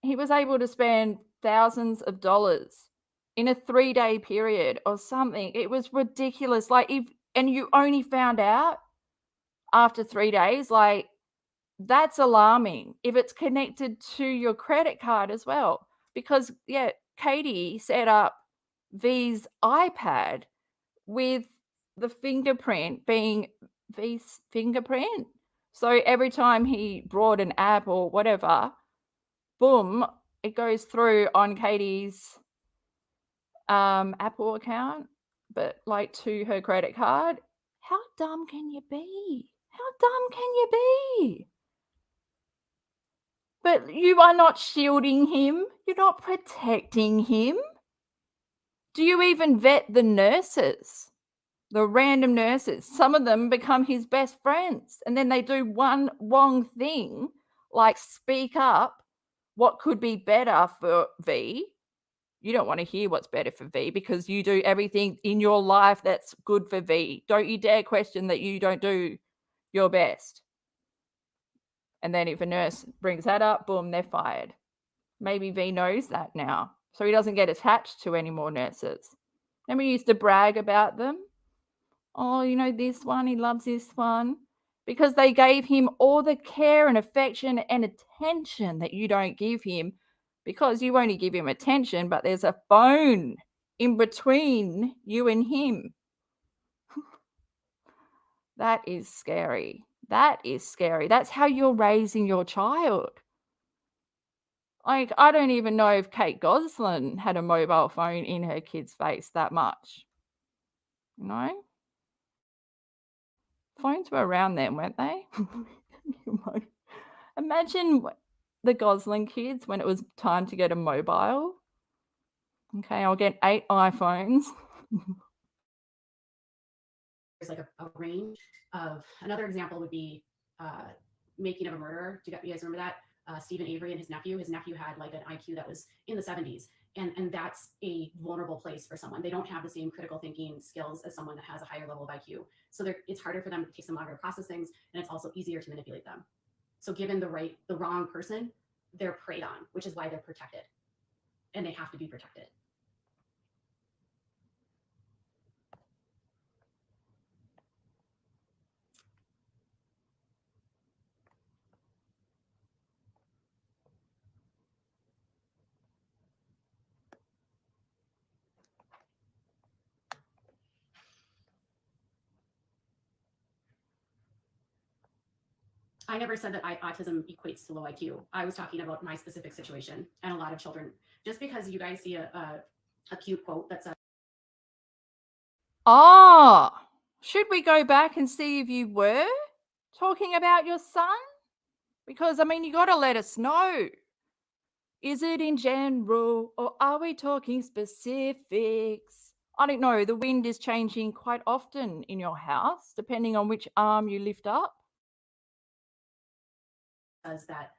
He was able to spend thousands of dollars in a 3-day period or something. It was ridiculous. Like, and you only found out after 3 days, like, that's alarming if it's connected to your credit card as well. Because, yeah, Katie set up V's iPad with the fingerprint being V's fingerprint. So every time he brought an app or whatever, boom, it goes through on Katie's Apple account, but like to her credit card. How dumb can you be? How dumb can you be? But you are not shielding him. You're not protecting him. Do you even vet the nurses? The random nurses. Some of them become his best friends, and then they do one wrong thing, like speak up what could be better for V. You don't want to hear what's better for V because you do everything in your life that's good for V. Don't you dare question that you don't do your best. And then if a nurse brings that up, boom, they're fired. Maybe V knows that now, so he doesn't get attached to any more nurses. And we used to brag about them. Oh, you know, this one, he loves this one. Because they gave him all the care and affection and attention that you don't give him, because you only give him attention, but there's a phone in between you and him. That is scary. That is scary. That's how you're raising your child. Like, I don't even know if Kate Gosselin had a mobile phone in her kid's face that much. You know? Phones were around then, weren't they? Imagine the Gosling kids when it was time to get a mobile. Okay, I'll get 8 iPhones. there's like a range of. Another example would be Making of a Murderer. Do you guys remember that? Stephen Avery and his nephew. His nephew had like an IQ that was in the 70s. And that's a vulnerable place for someone. They don't have the same critical thinking skills as someone that has a higher level of IQ. So it's harder for them. It takes them longer to process things, and it's also easier to manipulate them. So given the wrong person, they're preyed on, which is why they're protected, and they have to be protected. I never said that autism equates to low IQ. I was talking about my specific situation and a lot of children. Just because you guys see a cute quote that says, Oh, should we go back and see if you were talking about your son? Because, I mean, you got to let us know. Is it in general, or are we talking specifics? I don't know. The wind is changing quite often in your house, depending on which arm you lift up. says that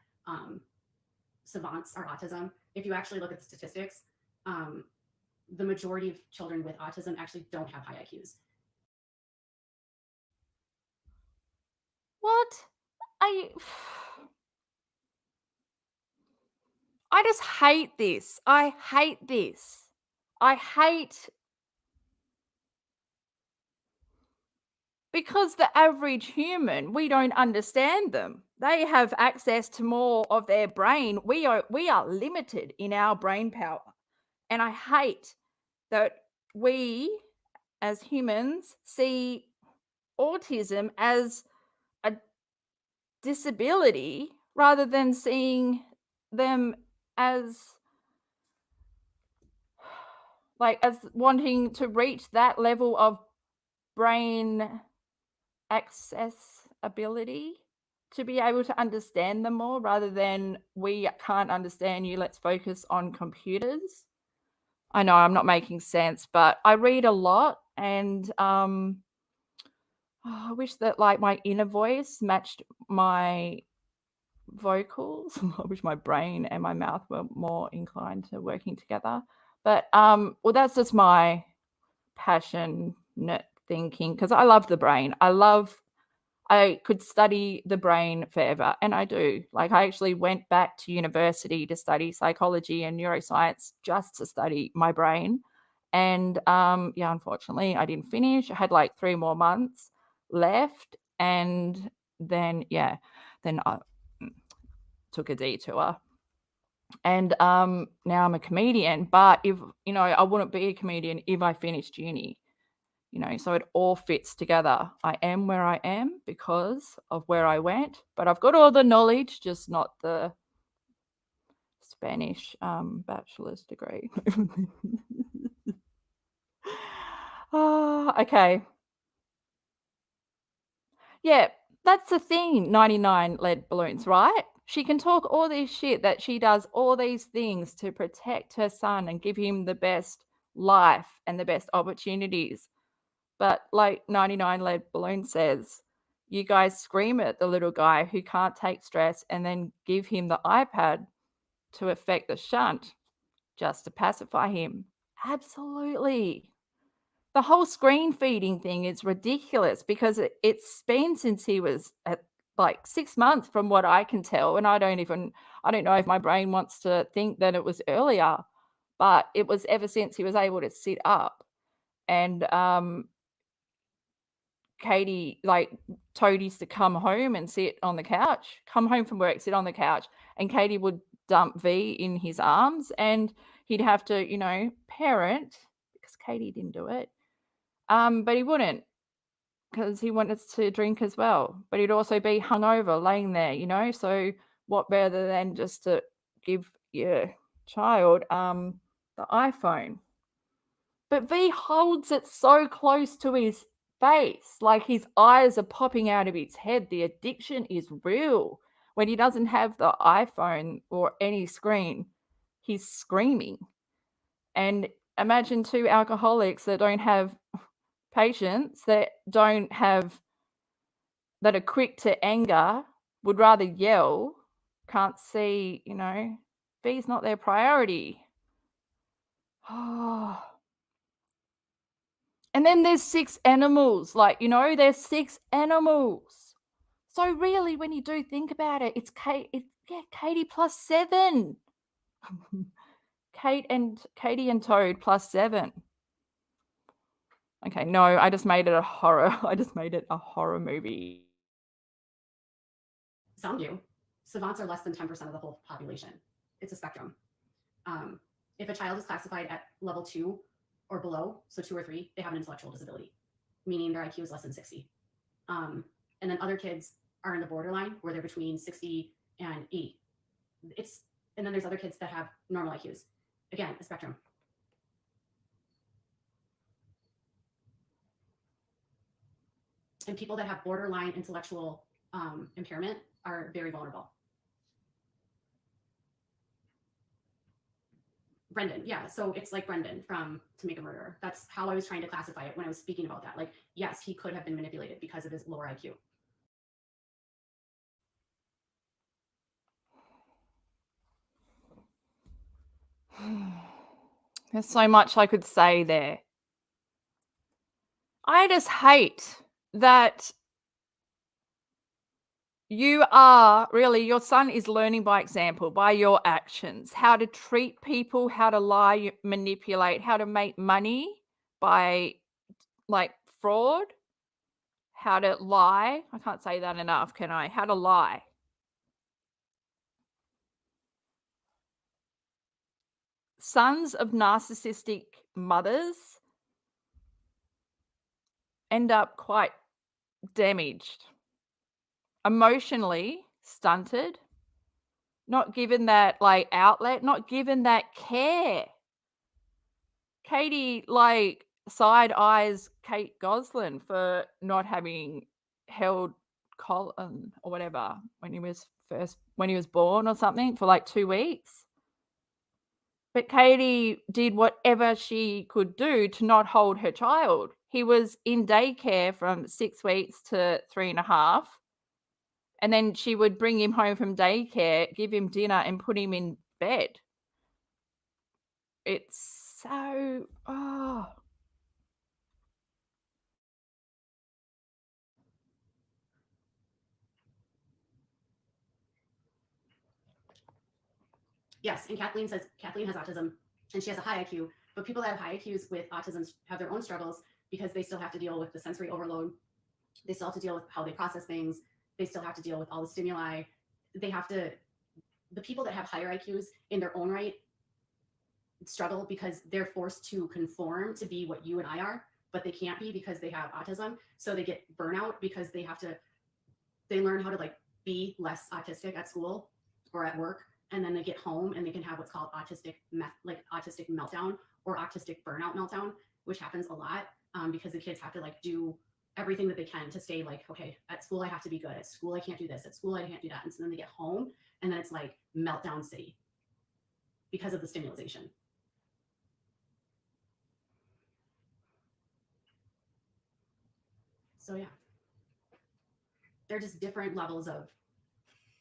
savants are autism. If you actually look at the statistics, the majority of children with autism actually don't have high IQs. What? I just hate this. I hate this. I hate, because the average human, we don't understand them. They have access to more of their brain. We are limited in our brain power. And I hate that we as humans see autism as a disability rather than seeing them as as wanting to reach that level of brain accessibility to be able to understand them more rather than we can't understand you, let's focus on computers. I know I'm not making sense, but I read a lot and I wish that my inner voice matched my vocals. I wish my brain and my mouth were more inclined to working together. But well, that's just my passionate thinking because I love the brain. I could study the brain forever, and I do. I actually went back to university to study psychology and neuroscience just to study my brain. And yeah, unfortunately, I didn't finish. I had 3 more months left, and then I took a detour. And now I'm a comedian, but if I wouldn't be a comedian if I finished uni. So it all fits together. I am where I am because of where I went, but I've got all the knowledge, just not the Spanish bachelor's degree. Okay. Yeah, that's the thing, 99 lead balloons, right? She can talk all this shit that she does all these things to protect her son and give him the best life and the best opportunities. But 99 lead balloon says, you guys scream at the little guy who can't take stress and then give him the iPad to affect the shunt just to pacify him. Absolutely. The whole screen feeding thing is ridiculous because it's been since he was at 6 months from what I can tell. And I don't know if my brain wants to think that it was earlier, but it was ever since he was able to sit up. And Katie, Toad used to come home and sit on the couch, come home from work, sit on the couch, and Katie would dump V in his arms and he'd have to, parent because Katie didn't do it. But he wouldn't because he wanted to drink as well. But he'd also be hungover laying there, so what better than just to give your child the iPhone. But V holds it so close to his face, his eyes are popping out of his head. The addiction is real. When he doesn't have the iPhone or any screen, he's screaming. And imagine 2 alcoholics that don't have patience, that are quick to anger, would rather yell, can't see, V's not their priority. Oh. And then there's 6 animals, there's 6 animals. So really, when you do think about it, it's Katie plus 7. Katie and Toad plus 7. Okay, no, I just made it a horror. I just made it a horror movie. Some do. Savants are less than 10% of the whole population. It's a spectrum. If a child is classified at level 2 or below, so 2 or 3, they have an intellectual disability, meaning their IQ is less than 60. And then other kids are in the borderline where they're between 60 and 80. And then there's other kids that have normal IQs. Again, a spectrum. And people that have borderline intellectual impairment are very vulnerable. Brendan, yeah. So it's like Brendan from To Make a Murderer. That's how I was trying to classify it when I was speaking about that. Yes, he could have been manipulated because of his lower IQ. There's so much I could say there. I just hate that your son is learning by example, by your actions, how to treat people, how to lie, manipulate, how to make money by fraud, how to lie. I can't say that enough, can I? How to lie. sons of narcissistic mothers end up quite damaged, emotionally stunted, not given that like outlet, not given that care. Katie like side eyes Kate Goslin for not having held Colin or whatever when he was born or something for like 2 weeks. But Katie did whatever she could do to not hold her child. He was in daycare from 6 weeks to 3.5. And then she would bring him home from daycare, give him dinner, and put him in bed. It's so, oh. Yes, and Kathleen says Kathleen has autism and she has a high IQ, but people that have high IQs with autism have their own struggles because they still have to deal with the sensory overload. They still have to deal with how they process things. They still have to deal with all the stimuli. The people that have higher IQs in their own right struggle because they're forced to conform to be what you and I are, but they can't be because they have autism. So they get burnout because they learn how to like be less autistic at school or at work. And then they get home and they can have what's called autistic meltdown or autistic burnout meltdown, which happens a lot because the kids have to like do everything that they can to stay like, okay, at school I have to be good. At school I can't do this. At school I can't do that. And so then they get home and then it's like meltdown city because of the stimulation. So yeah, they're just different levels of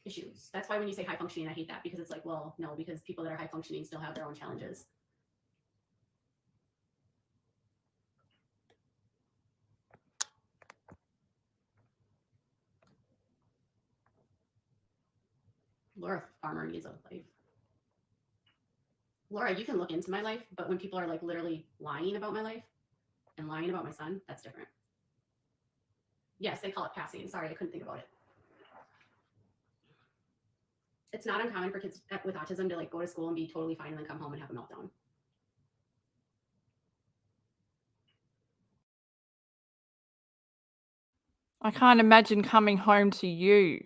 issues. That's why when you say high functioning, I hate that because it's like, well, no, because people that are high functioning still have their own challenges. Laura Farmer needs a life. Laura, you can look into my life, but when people are like literally lying about my life and lying about my son, that's different. Yes, they call it passing. Sorry, I couldn't think about it. It's not uncommon for kids with autism to like go to school and be totally fine and then come home and have a meltdown. I can't imagine coming home to you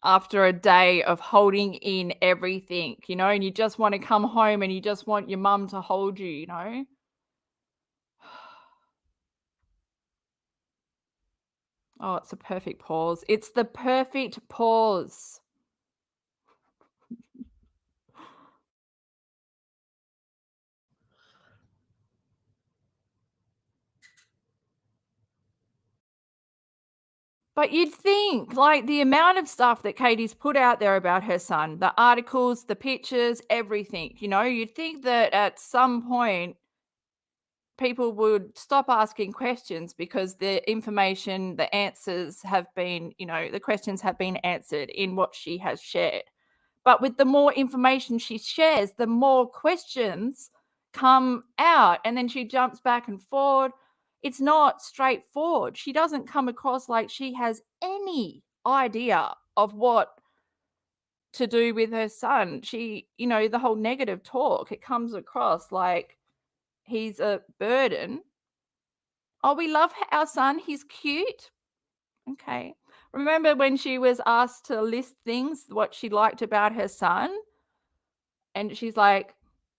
after a day of holding in everything, and you just want to come home and you just want your mum to hold you, Oh, it's a perfect pause. It's the perfect pause. But you'd think, like, the amount of stuff that Katie's put out there about her son, the articles, the pictures, everything, you'd think that at some point people would stop asking questions because the information, the answers have been, the questions have been answered in what she has shared. But with the more information she shares, the more questions come out, and then she jumps back and forward. It's not straightforward. She doesn't come across like she has any idea of what to do with her son. She, the whole negative talk, it comes across like he's a burden. Oh, we love our son. He's cute. Okay. Remember when she was asked to list things, what she liked about her son? And she's like,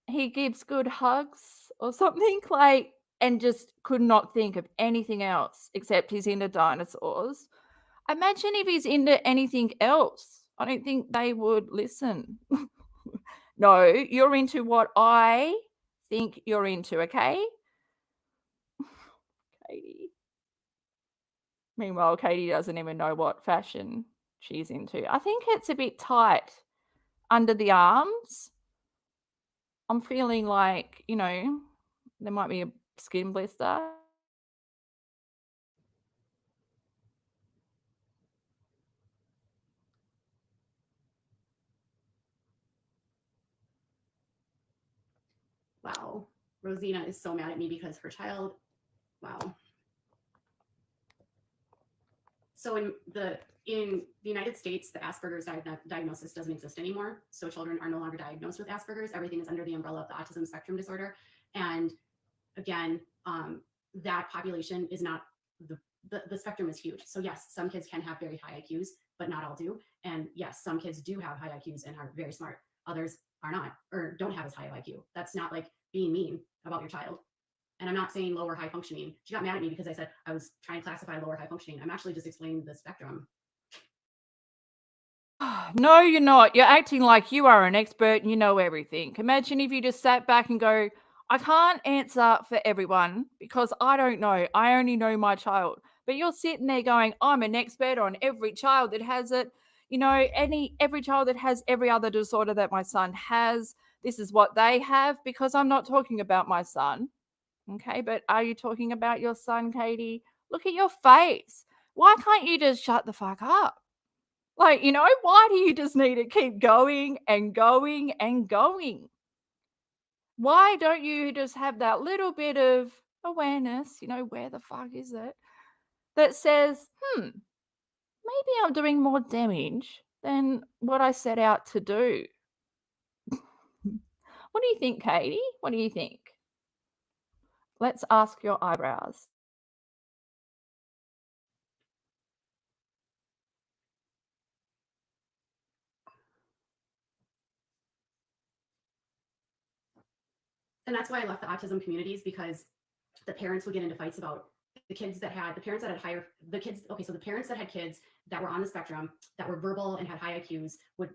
he gives good hugs or something, like, and just could not think of anything else except he's into dinosaurs. Imagine if he's into anything else. I don't think they would listen. No, you're into what I think you're into, okay? Katie. Meanwhile, Katie doesn't even know what fashion she's into. I think it's a bit tight under the arms. I'm feeling like, there might be a skin blister. Wow. Rosina is so mad at me because her child, wow. So in the United States, the Asperger's diagnosis doesn't exist anymore. So children are no longer diagnosed with Asperger's. Everything is under the umbrella of the autism spectrum disorder. And again, that population is not the spectrum is huge. So yes, some kids can have very high IQs, but not all do. And yes, some kids do have high IQs and are very smart. Others are not, or don't have as high of IQ. That's not like being mean about your child. And I'm not saying lower high functioning. She got mad at me because I said I was trying to classify lower high functioning. I'm actually just explaining the spectrum. No, you're not. You're acting like you are an expert and you know everything. Imagine if you just sat back and go, I can't answer for everyone because I don't know. I only know my child. But you're sitting there going, I'm an expert on every child that has it. You know, every child that has every other disorder that my son has. This is what they have, because I'm not talking about my son. Okay, but are you talking about your son, Katie? Look at your face. Why can't you just shut the fuck up? Like, you know, why do you just need to keep going and going and going? Why don't you just have that little bit of awareness, you know, where the fuck is it, that says, maybe I'm doing more damage than what I set out to do? What do you think, Katie? What do you think? Let's ask your eyebrows. And that's why I left the autism communities, because the parents would get into fights about the parents that had kids that were on the spectrum, that were verbal and had high IQs, would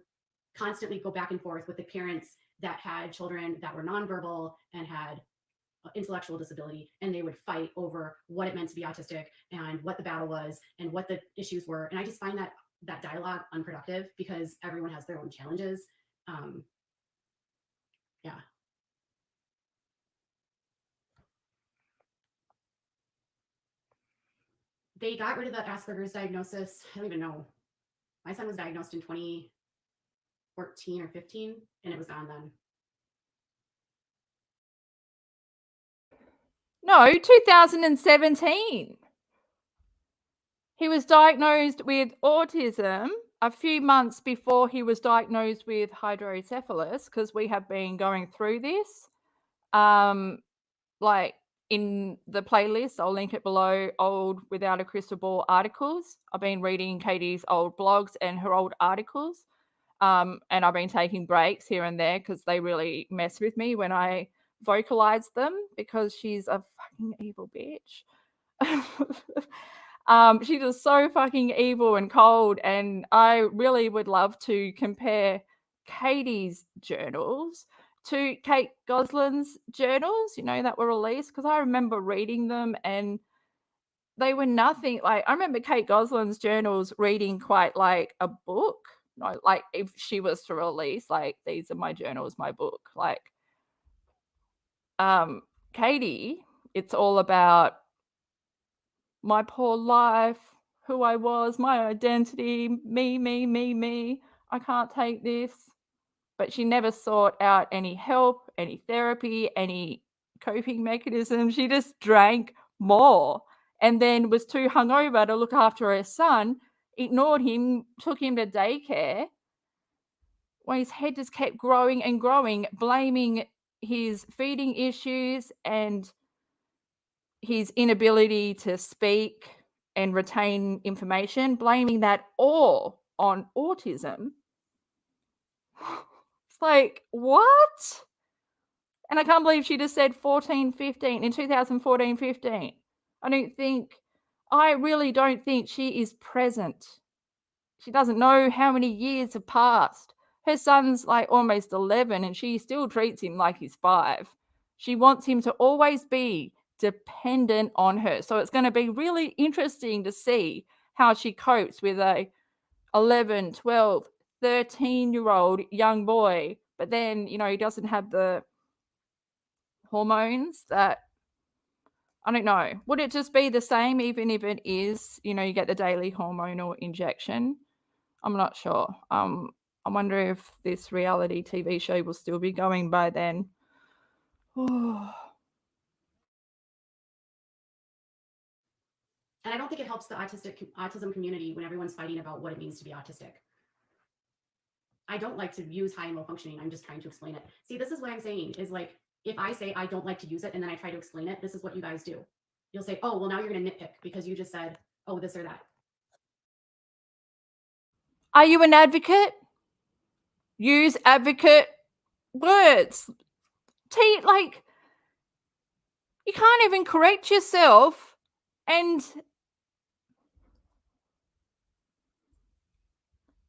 constantly go back and forth with the parents that had children that were nonverbal and had intellectual disability, and they would fight over what it meant to be autistic and what the battle was and what the issues were. And I just find that dialogue unproductive, because everyone has their own challenges. Yeah. They got rid of the Asperger's diagnosis. I don't even know. My son was diagnosed in 2014 or 15, and it was gone then. No, 2017. He was diagnosed with autism a few months before he was diagnosed with hydrocephalus, because we have been going through this. Like in the playlist, I'll link it below, old Without a Crystal Ball articles. I've been reading Katie's old blogs and her old articles. And I've been taking breaks here and there because they really mess with me when I vocalize them, because she's a fucking evil bitch. She's just so fucking evil and cold, and I really would love to compare Katie's journals to Kate Goslin's journals, you know, that were released, because I remember reading them and they were nothing like, I remember Kate Goslin's journals reading quite like a book. No, like if she was to release, like, these are my journals, my book. Like, Katie, it's all about my poor life, who I was, my identity, me. I can't take this. But she never sought out any help, any therapy, any coping mechanism. She just drank more and then was too hungover to look after her son, ignored him, took him to daycare, when his head just kept growing and growing, blaming his feeding issues and his inability to speak and retain information, blaming that all on autism. It's like, what? And I can't believe she just said 14, 15 in 2014, 15. I really don't think she is present. She doesn't know how many years have passed. Her son's like almost 11 and she still treats him like he's 5. She wants him to always be dependent on her. So it's going to be really interesting to see how she copes with a 11, 12, 13-year-old young boy. But then, you know, he doesn't have the hormones that, I don't know. Would it just be the same even if it is, you know, you get the daily hormonal injection? I'm not sure. I wonder if this reality TV show will still be going by then. Oh. And I don't think it helps the autism community when everyone's fighting about what it means to be autistic. I don't like to use high and low functioning. I'm just trying to explain it. See, this is what I'm saying is like, if I say I don't like to use it and then I try to explain it, this is what you guys do. You'll say, oh, well, now you're going to nitpick because you just said, oh, this or that. Are you an advocate? Use advocate words. Like, you can't even correct yourself. And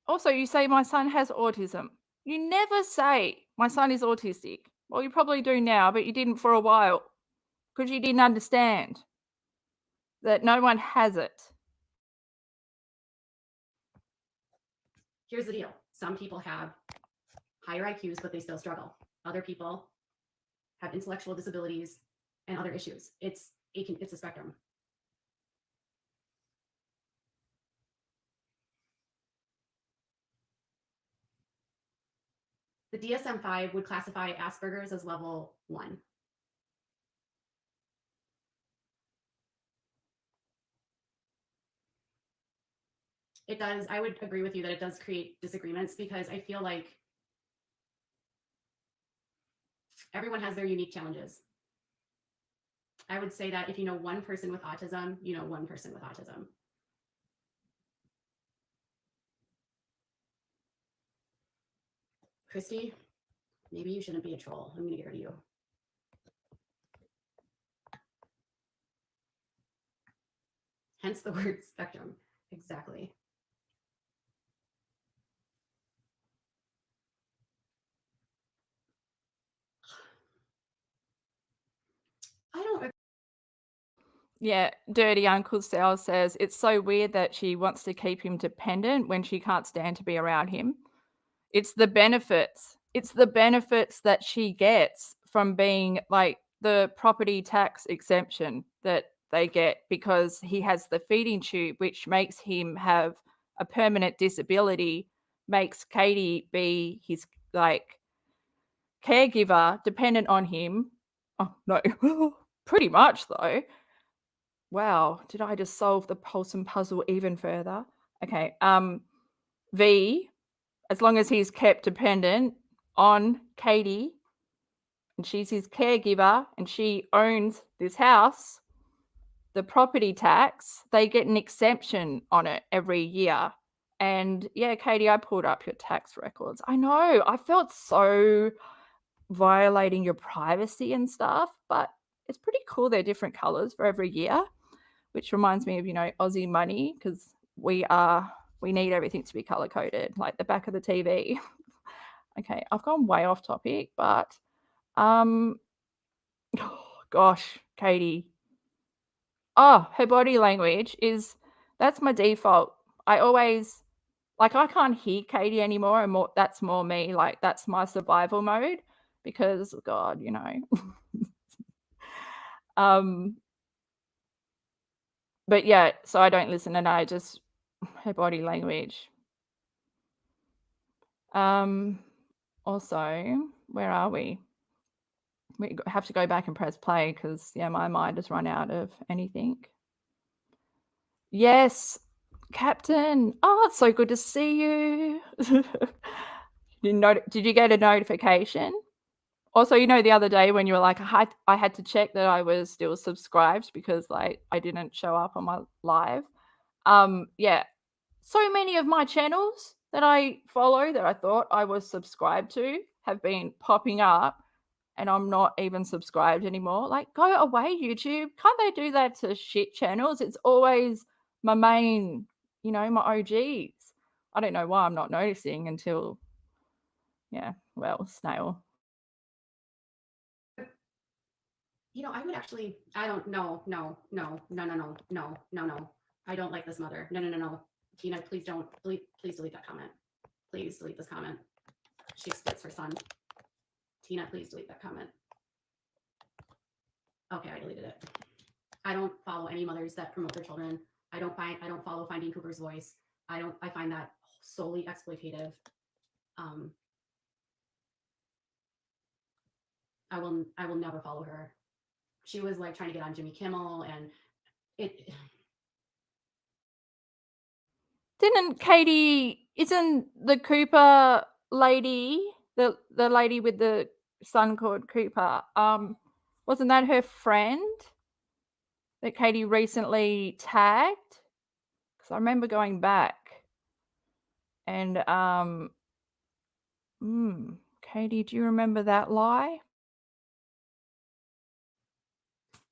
also, you say my son has autism. You never say my son is autistic. Well, you probably do now, but you didn't for a while because you didn't understand that no one has it. Here's the deal. Some people have higher IQs, but they still struggle. Other people have intellectual disabilities and other issues. It's a spectrum. The DSM-5 would classify Asperger's as level 1. It does. I would agree with you that it does create disagreements because I feel like everyone has their unique challenges. I would say that if you know one person with autism, you know one person with autism. Christy, maybe you shouldn't be a troll. I'm going to get rid of you. Hence the word spectrum. Exactly. I don't. Yeah, Dirty Uncle Sal says it's so weird that she wants to keep him dependent when she can't stand to be around him. It's the benefits. It's the benefits that she gets from being like the property tax exemption that they get because he has the feeding tube, which makes him have a permanent disability, makes Katie be his like caregiver dependent on him. Oh, no, pretty much though. Wow, did I just solve the Paulson puzzle even further? Okay, V, as long as he's kept dependent on Katie and she's his caregiver and she owns this house, the property tax, they get an exemption on it every year. And yeah, Katie, I pulled up your tax records. I know, I felt so violating your privacy and stuff, but it's pretty cool. They're different colors for every year, which reminds me of, Aussie money, because we need everything to be color coded, like the back of the TV. Okay, I've gone way off topic, but gosh, Katie. Oh, her body language that's my default. I always I can't hear Katie anymore, and that's more me. Like that's my survival mode because God, but yeah, so I don't listen and I just her body language. Also, where are we? We have to go back and press play because my mind has run out of anything. Yes, Captain. Oh, it's so good to see you. Did you get a notification? Also, the other day when you were like, I had to check that I was still subscribed because I didn't show up on my live. Yeah, so many of my channels that I follow that I thought I was subscribed to have been popping up and I'm not even subscribed anymore. Like, go away, YouTube. Can't they do that to shit channels? It's always my main, my OGs. I don't know why I'm not noticing until, snail. I would actually, I don't, no. I don't like this mother. No. Tina, please don't, please delete that comment. Please delete this comment. She spits her son. Tina, please delete that comment. Okay, I deleted it. I don't follow any mothers that promote their children. I don't follow Finding Cooper's Voice. I find that solely exploitative. I will never follow her. She was like trying to get on Jimmy Kimmel and Didn't Katie, isn't the Cooper lady, the lady with the son called Cooper, wasn't that her friend that Katie recently tagged? Because I remember going back and Katie, do you remember that lie?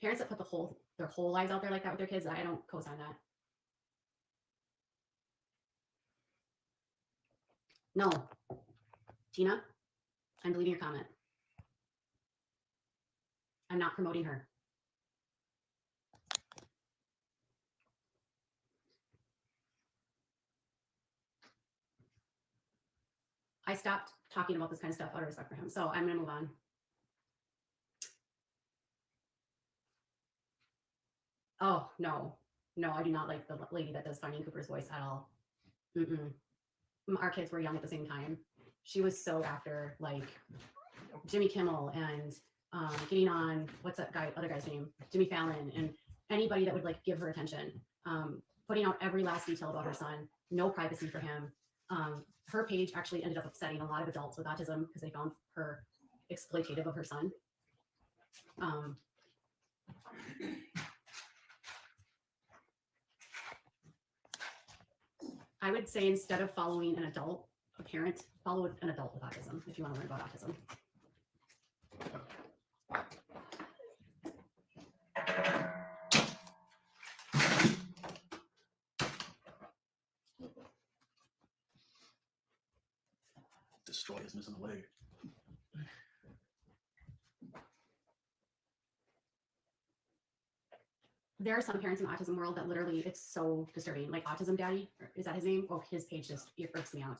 Parents that put their whole lives out there like that with their kids, I don't co-sign that. No. Tina, I'm deleting your comment. I'm not promoting her. I stopped talking about this kind of stuff out of respect for him. So I'm going to move on. Oh, no. No, I do not like the lady that does Finding Cooper's voice at all. Our kids were young at the same time. She was so after like Jimmy Kimmel and getting on, what's that other guy's name? Jimmy Fallon, and anybody that would like give her attention, putting out every last detail about her son, no privacy for him. Her page actually ended up upsetting a lot of adults with autism because they found her exploitative of her son. I would say instead of following an adult, a parent, follow an adult with autism if you want to learn about autism. Destroy is missing a leg. There are some parents in the autism world that literally, it's so disturbing. Like Autism Daddy, is that his name? Oh, his page just, it freaks me out.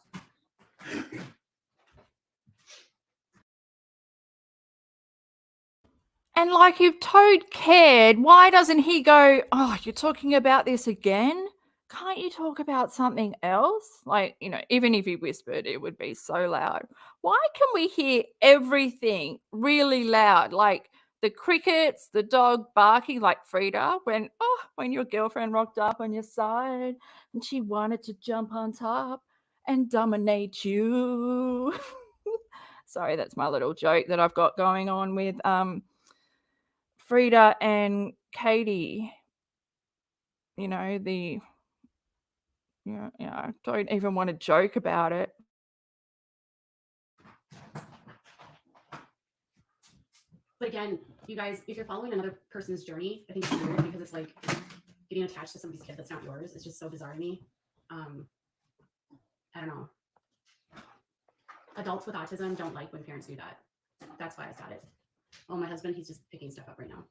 And like if Toad cared, why doesn't he go, oh, you're talking about this again? Can't you talk about something else? Like, you know, even if he whispered, it would be so loud. Why can we hear everything really loud? Like the crickets, the dog barking, like Frida, when your girlfriend rocked up on your side and she wanted to jump on top and dominate you. Sorry, that's my little joke that I've got going on with Frida and Katie. You know, I don't even want to joke about it. But again, you guys, if you're following another person's journey, I think it's weird because it's like getting attached to somebody's kid that's not yours. It's just so bizarre to me. I don't know. Adults with autism don't like when parents do that. That's why I started. Oh, my husband, he's just picking stuff up right now.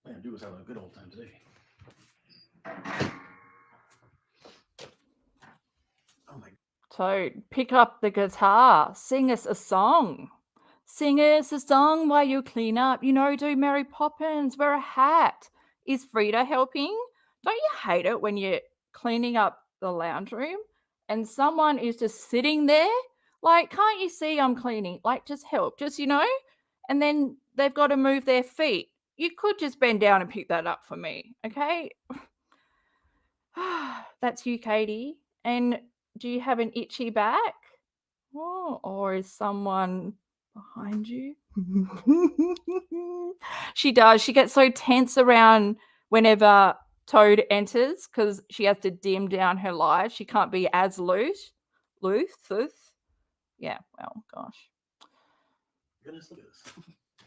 Man, dude was having a good old time today. Oh my. Toad, pick up the guitar, sing us a song. Sing us a song while you clean up. You know, do Mary Poppins, wear a hat. Is Frida helping? Don't you hate it when you're cleaning up the lounge room and someone is just sitting there? Like, can't you see I'm cleaning? Like, just help, just, you know? And then they've got to move their feet. You could just bend down and pick that up for me, okay? That's you, Katie. And do you have an itchy back? Oh, or is someone behind you? She does. She gets so tense around whenever Toad enters because she has to dim down her light. She can't be as loose. Yeah, well, gosh. Goodness, look at this.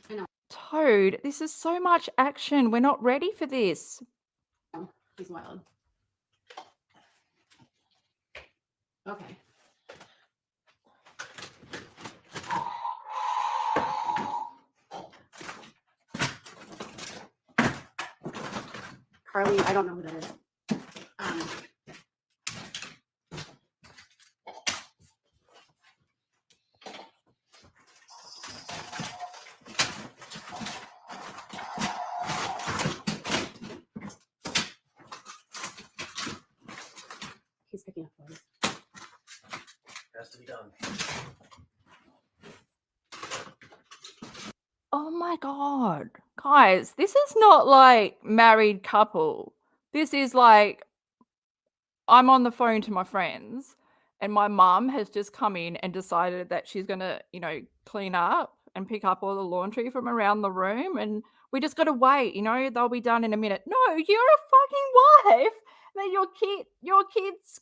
I know. Toad, this is so much action. We're not ready for this. Oh, he's wild. Okay. Carly, I don't know who that is. He's picking up toys. Has to be done. Oh my God. Guys, this is not like married couple. This is like I'm on the phone to my friends and my mum has just come in and decided that she's going to, clean up and pick up all the laundry from around the room. And we just got to wait, they'll be done in a minute. No, you're a fucking wife. Then your kids'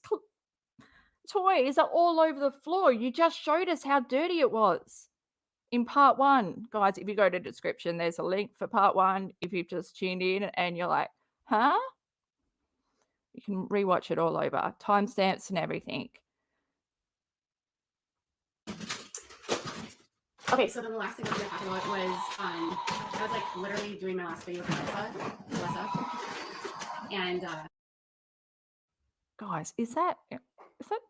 toys are all over the floor. You just showed us how dirty it was in part 1. Guys, if you go to the description, there's a link for part 1. If you've just tuned in and you're like, huh? You can rewatch it all over, timestamps and everything. Okay, so then the last thing I was going to talk about was I was like literally doing my last video for Melissa. And guys, is that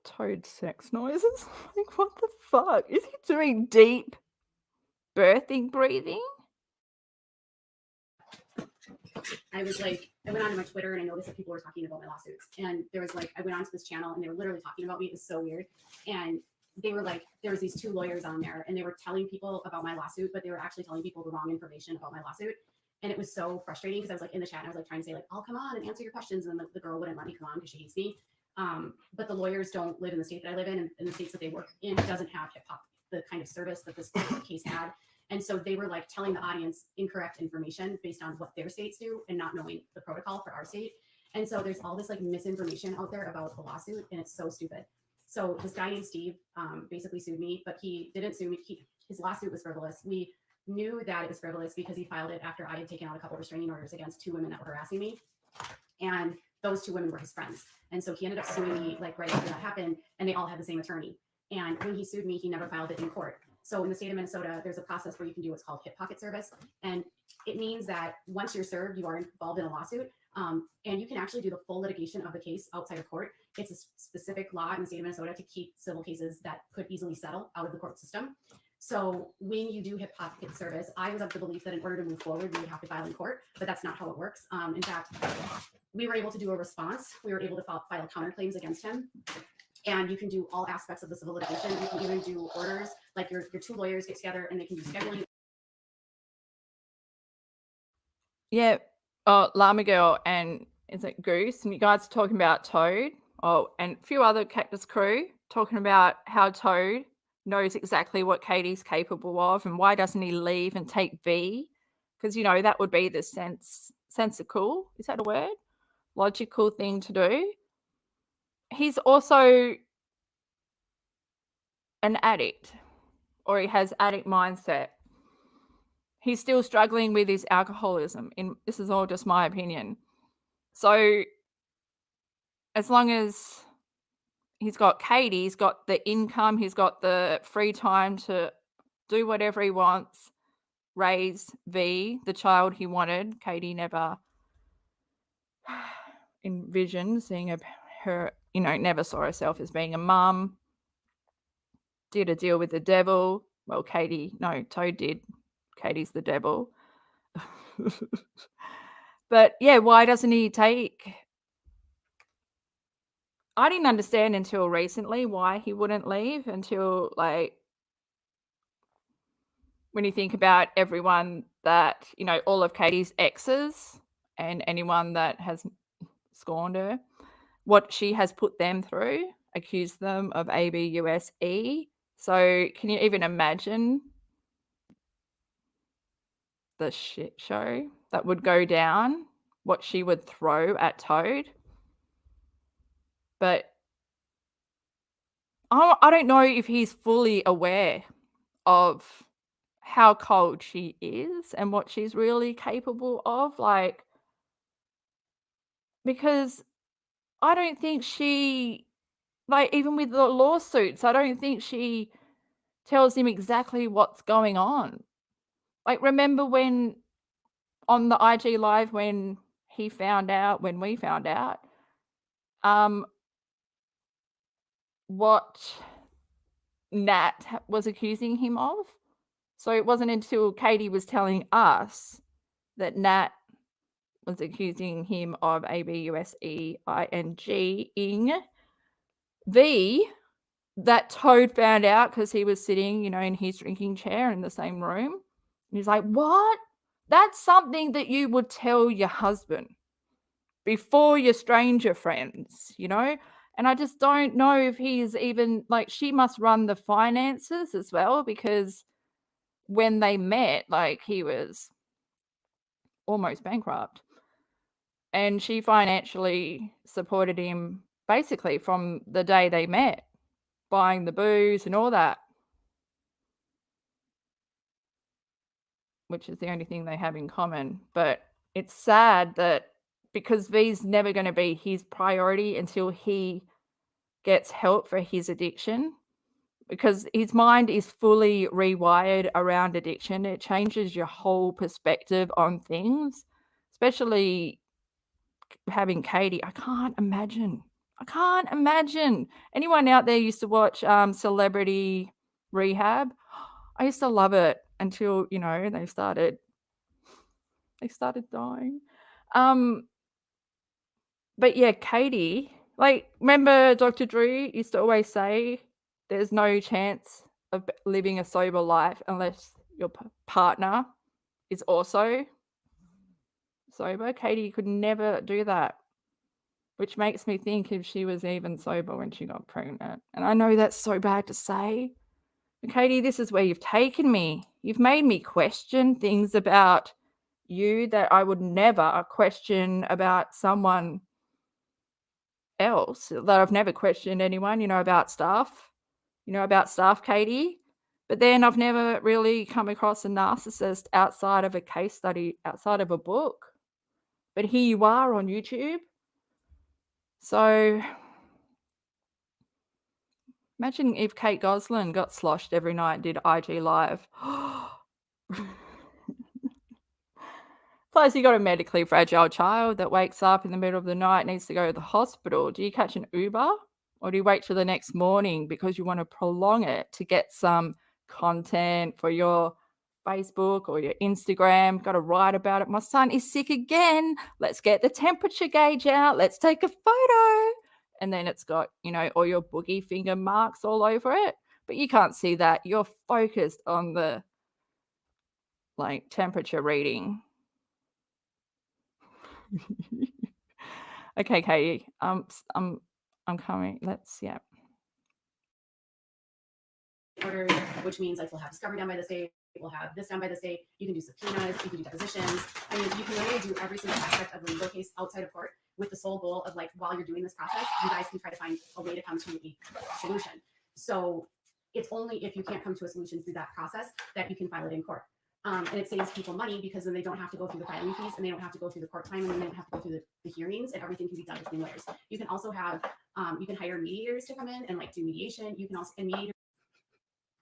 Toad sex noises? Like, what the fuck? Is he doing deep birthing breathing? I was like, I went onto my Twitter and I noticed that people were talking about my lawsuits. And there was like, I went onto this channel and they were literally talking about me. It was so weird. And they were like, there was these 2 lawyers on there and they were telling people about my lawsuit, but they were actually telling people the wrong information about my lawsuit. And it was so frustrating because I was like in the chat and I was like trying to say like, I'll come on and answer your questions. And then the girl wouldn't let me come on because she hates me. But the lawyers don't live in the state that I live in, and the states that they work in doesn't have hip hop, the kind of service that this case had. And so they were like telling the audience incorrect information based on what their states do and not knowing the protocol for our state. And so there's all this like misinformation out there about the lawsuit, and it's so stupid. So this guy named Steve basically sued me, but he didn't sue me. His lawsuit was frivolous. We knew that it was frivolous because he filed it after I had taken out a couple of restraining orders against 2 women that were harassing me. And those 2 women were his friends. And so he ended up suing me like right after that happened, and they all had the same attorney. And when he sued me, he never filed it in court. So in the state of Minnesota, there's a process where you can do what's called hip pocket service. And it means that once you're served, you are involved in a lawsuit. And you can actually do the full litigation of the case outside of court. It's a specific law in the state of Minnesota to keep civil cases that could easily settle out of the court system. So when you do hip pocket service, I was of the belief that in order to move forward, we would have to file in court, but that's not how it works. In fact, we were able to do a response. We were able to file counterclaims against him. And you can do all aspects of the civil litigation. You can even do orders, like your 2 lawyers get together and they can do scheduling. Yeah. Oh, Llama Girl and is it Goose? And you guys are talking about Toad. Oh, and a few other Cactus crew talking about how Toad knows exactly what Katie's capable of and why doesn't he leave and take V? Because, that would be the sensical, is that a word? Logical thing to do. He's also an addict, or he has addict mindset. He's still struggling with his alcoholism. This is all just my opinion. So as long as he's got Katie, he's got the income, he's got the free time to do whatever he wants, raise V, the child he wanted. Katie never envisioned seeing her, never saw herself as being a mum. Did a deal with the devil. Well, Toad did. Katie's the devil. But yeah, why doesn't he take? I didn't understand until recently why he wouldn't leave, until like when you think about everyone that, all of Katie's exes and anyone that has scorned her, what she has put them through, accused them of ABUSE. So can you even imagine the shit show that would go down, what she would throw at Toad? But I don't know if he's fully aware of how cold she is and what she's really capable of. Like, because I don't think she, like, even with the lawsuits, I don't think she tells him exactly what's going on. Like, remember when on the IG Live when we found out what Nat was accusing him of? So it wasn't until Katie was telling us that Nat was accusing him of ABUSEING V that Toad found out, because he was sitting, in his drinking chair in the same room And he's like, what? That's something that you would tell your husband before your stranger friends, you know? And I just don't know if he's even like, she must run the finances as well, because when they met, like, he was almost bankrupt. And she financially supported him basically from the day they met, buying the booze and all that, which is the only thing they have in common. But it's sad that because V's never going to be his priority until he gets help for his addiction, because his mind is fully rewired around addiction. It changes your whole perspective on things, especially having Katie. I can't imagine. Anyone out there used to watch Celebrity Rehab? I used to love it until, you know, they started dying. But yeah, Katie, like, remember Dr. Drew used to always say there's no chance of living a sober life unless your partner is also sober. Katie could never do that, which makes me think if she was even sober when she got pregnant. And I know that's so bad to say, but Katie, this is where you've taken me. You've made me question things about you that I would never question about someone else, that I've never questioned anyone, you know, about stuff, Katie. But then I've never really come across a narcissist outside of a case study, outside of a book. But here you are on YouTube. So imagine if Kate Gosselin got sloshed every night and did IG Live. Plus, you got a medically fragile child that wakes up in the middle of the night, needs to go to the hospital. Do you catch an Uber, or do you wait till the next morning because you want to prolong it to get some content for your Facebook or your Instagram? Got to write about it. My son is sick again. Let's get the temperature gauge out. Let's take a photo. And then it's got, you know, all your boogie finger marks all over it. But you can't see that. You're focused on the, like, temperature reading. Okay, Katie. I'm coming. Yeah. Orders, which means like we'll have discovery done by the state, we'll have this done by the state. You can do subpoenas, you can do depositions. I mean, you can literally do every single aspect of a legal case outside of court with the sole goal of, like, while you're doing this process, you guys can try to find a way to come to a solution. So it's only if you can't come to a solution through that process that you can file it in court. And it saves people money because then they don't have to go through the filing fees, and they don't have to go through the court time, and they don't have to go through the hearings, and everything can be done between lawyers. You can also have, you can hire mediators to come in and, like, do mediation. You can also, and mediators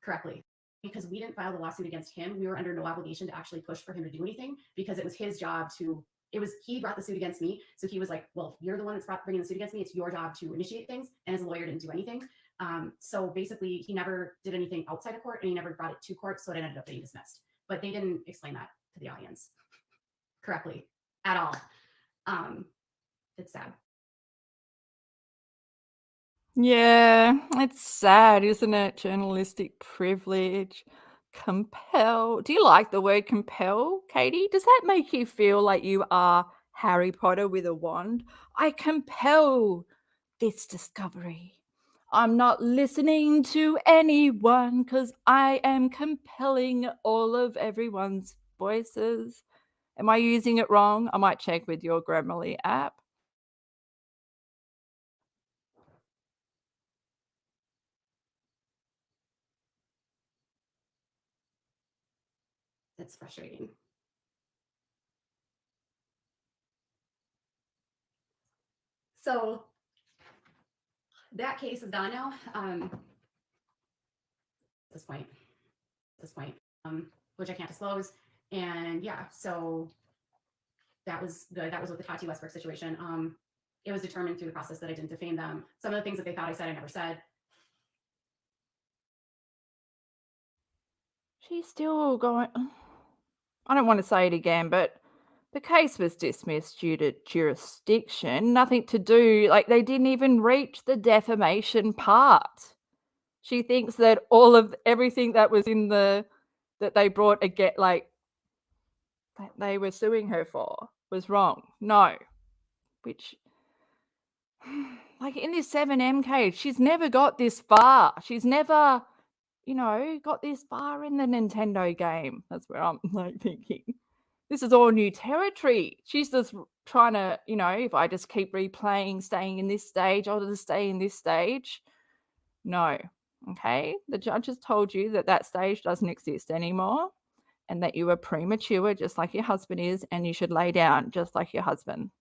correctly, because we didn't file the lawsuit against him. We were under no obligation to actually push for him to do anything, because it was his job to, he brought the suit against me. So he was like, well, you're the one that's bringing the suit against me. It's your job to initiate things. And as a lawyer, didn't do anything. So basically he never did anything outside of court, and he never brought it to court. So it ended up being dismissed, but they didn't explain that to the audience correctly at all. It's sad. Yeah, it's sad, isn't it? Journalistic privilege. Compel. Do you like the word compel, Katie? Does that make you feel like you are Harry Potter with a wand? I compel this discovery. I'm not listening to anyone because I am compelling all of everyone's voices. Am I using it wrong? I might check with your Grammarly app. It's frustrating. So that case is done now. At this point, which I can't disclose. And yeah, so that was good. That was with the Tati Westbrook situation. It was determined through the process that I didn't defame them. Some of the things that they thought I said, I never said. She's still going. I don't want to say it again, but the case was dismissed due to jurisdiction. Nothing to do, like, they didn't even reach the defamation part. She thinks that all of everything that was in that they brought again, like, that they were suing her for was wrong. No. Which, like in this 7M case, she's never got this far. She's never, got this far in the Nintendo game. That's where I'm like thinking. This is all new territory. She's just trying to, if I just keep replaying, staying in this stage, I'll just stay in this stage. No. Okay. The judge has told you that stage doesn't exist anymore and that you are premature, just like your husband is, and you should lay down just like your husband.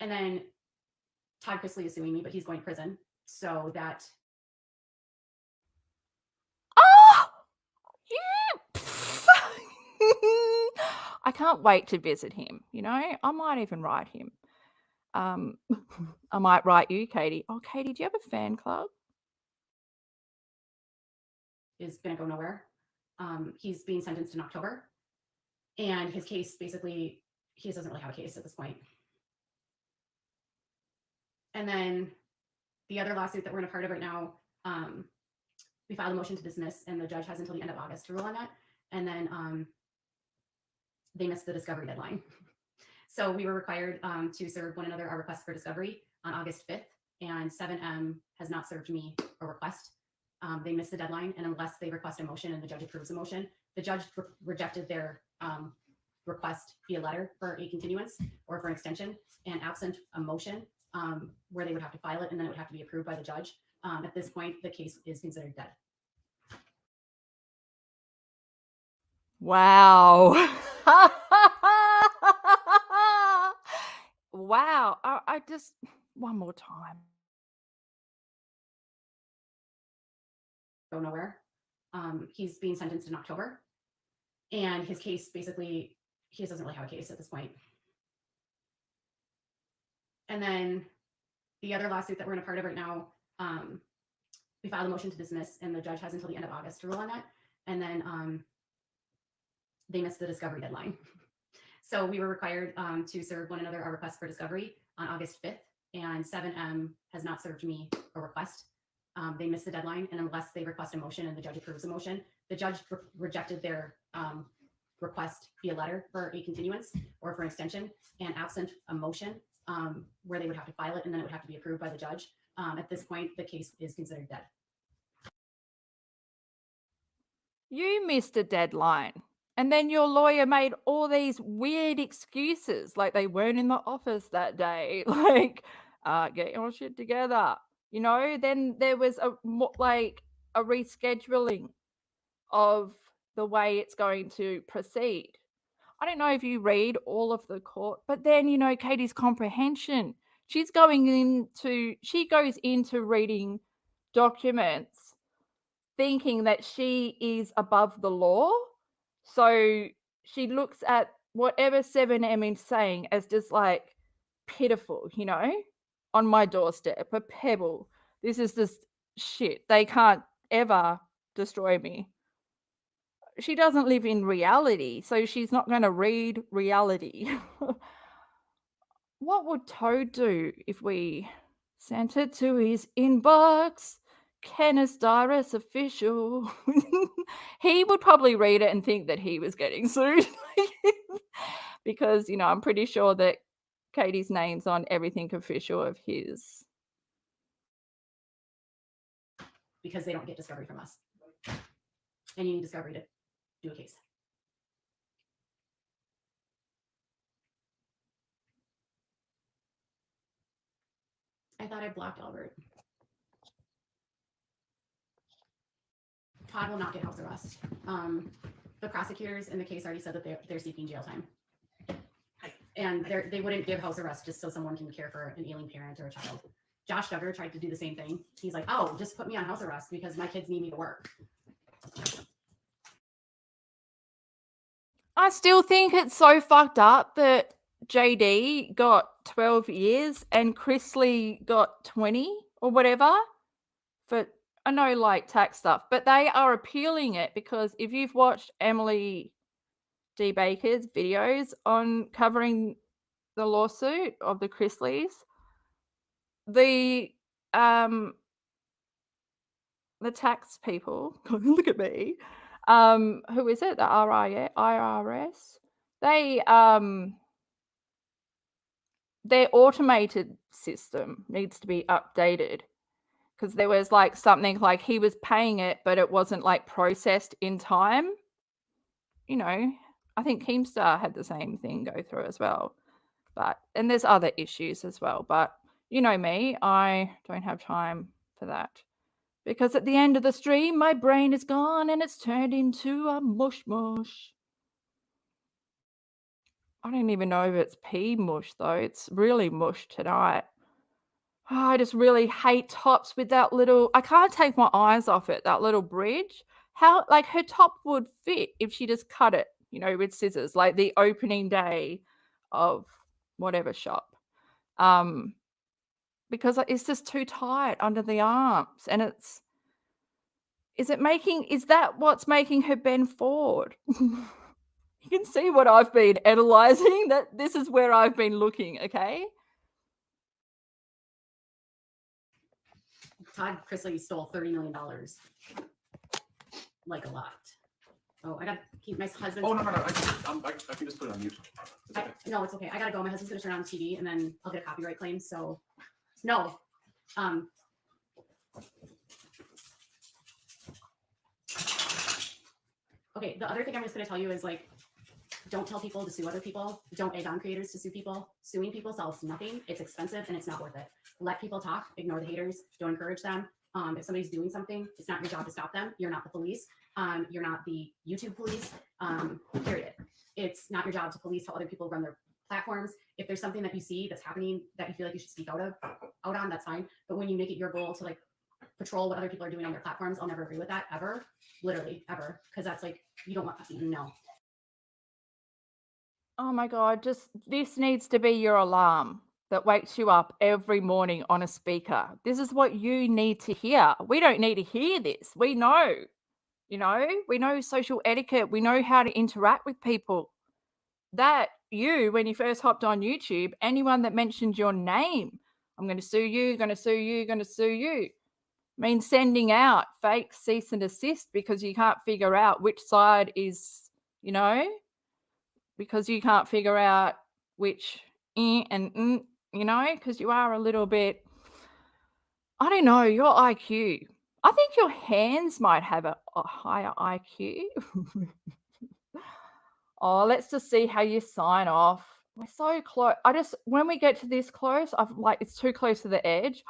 And then Todd CHRISLEY is suing me, but he's going to prison. So that. Oh, you. I can't wait to visit him. I might even write him. I might write you, Katie. Oh, Katie, do you have a fan club? Is going to go nowhere. He's being sentenced in October. And his case, basically, he doesn't really have a case at this point. And then the other lawsuit that we're in a part of right now, we filed a motion to dismiss, and the judge has until the end of August to rule on that. And then they missed the discovery deadline. So we were required to serve one another our request for discovery on August 5th, and 7M has not served me a request. They missed the deadline, and unless they request a motion and the judge approves a motion, the judge rejected their request via letter for a continuance or for an extension, and absent a motion where they would have to file it, and then it would have to be approved by the judge. At this point, the case is considered dead. Wow. Wow. I just, one more time. Go nowhere. He's being sentenced in October, and his case, basically, he doesn't really have a case at this point. And then the other lawsuit that we're in a part of right now, we filed a motion to dismiss, and the judge has until the end of August to rule on that. And then they missed the discovery deadline. So we were required to serve one another our request for discovery on August 5th, and 7M has not served me a request. They missed the deadline, and unless they request a motion and the judge approves a motion, the judge rejected their request via letter for a continuance or for an extension, and absent a motion where they would have to file it, and then it would have to be approved by the judge. At this point, the case is considered dead. You missed a deadline. And then your lawyer made all these weird excuses, like they weren't in the office that day, like, get your shit together. Then there was a rescheduling of the way it's going to proceed. I don't know if you read all of the court, but then, Katie's comprehension, she goes into reading documents thinking that she is above the law. So she looks at whatever 7M is saying as just like pitiful, on my doorstep, a pebble. This is just shit. They can't ever destroy me. She doesn't live in reality, so she's not going to read reality. What would Toad do if we sent it to his inbox? Kenneth Dyrus official. He would probably read it and think that he was getting sued. Because, I'm pretty sure that Katie's name's on everything official of his. Because they don't get discovery from us. And you need discovery to do a case. I thought I blocked Albert. Todd will not get house arrest. The prosecutors in the case already said that they're seeking jail time. And they wouldn't give house arrest just so someone can care for an ailing parent or a child. Josh Duggar tried to do the same thing. He's like, oh, just put me on house arrest because my kids need me to work. I still think it's so fucked up that JD got 12 years and CHRISLEY got 20 or whatever for, I know, like tax stuff, but they are appealing it because if you've watched Emily D. Baker's videos on covering the lawsuit of the CHRISLEYs, the tax people, look at me, Who is it? The IRS. Their automated system needs to be updated, because there was like something like he was paying it, but it wasn't like processed in time. You know, I think Keemstar had the same thing go through as well. And there's other issues as well. But you know me, I don't have time for that. Because at the end of the stream, my brain is gone and it's turned into a mush. I don't even know if it's pea mush though. It's really mush tonight. Oh, I just really hate tops with that little, I can't take my eyes off it, that little bridge. How, like, her top would fit if she just cut it, you know, with scissors, like the opening day of whatever shop. Because it's just too tight under the arms, and is that what's making her bend forward? You can see what I've been analyzing, that this is where I've been looking, okay? Todd Chrisley stole $30 million. Like a lot. Oh, I gotta keep my husband. Oh, no. I can just put it on YouTube. It's okay. No, it's okay. I gotta go. My husband's gonna turn on the TV and then I'll get a copyright claim. So, no. Okay, the other thing I'm just gonna tell you is, like, don't tell people to sue other people. Don't egg on creators to sue people. Suing people solves nothing. It's expensive and it's not worth it. Let people talk. Ignore the haters. Don't encourage them. If somebody's doing something, it's not your job to stop them. You're not the police. You're not the YouTube police. Period. It's not your job to police how other people run their platforms. If there's something that you see that's happening that you feel like you should speak out on, that's fine. But when you make it your goal to, like, patrol what other people are doing on their platforms, I'll never agree with that, ever. Literally, ever. Because that's, like, you don't want that. No. Oh my God, this needs to be your alarm that wakes you up every morning on a speaker. This is what you need to hear. We don't need to hear this. We know, we know social etiquette. We know how to interact with people. That when you first hopped on YouTube, anyone that mentioned your name, I'm going to sue you, going to sue you, going to sue you, means sending out fake cease and desist, because you can't figure out which side is, because you can't figure out which and because you are a little bit, I don't know, your IQ. I think your hands might have a higher IQ. Oh, let's just see how you sign off. We're so close. When we get to this close, it's too close to the edge.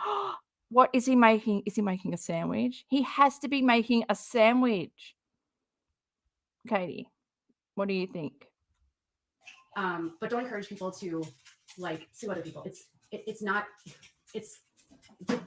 What is he making? Is he making a sandwich? He has to be making a sandwich. Katie, what do you think? But don't encourage people to, like, sue other people. It's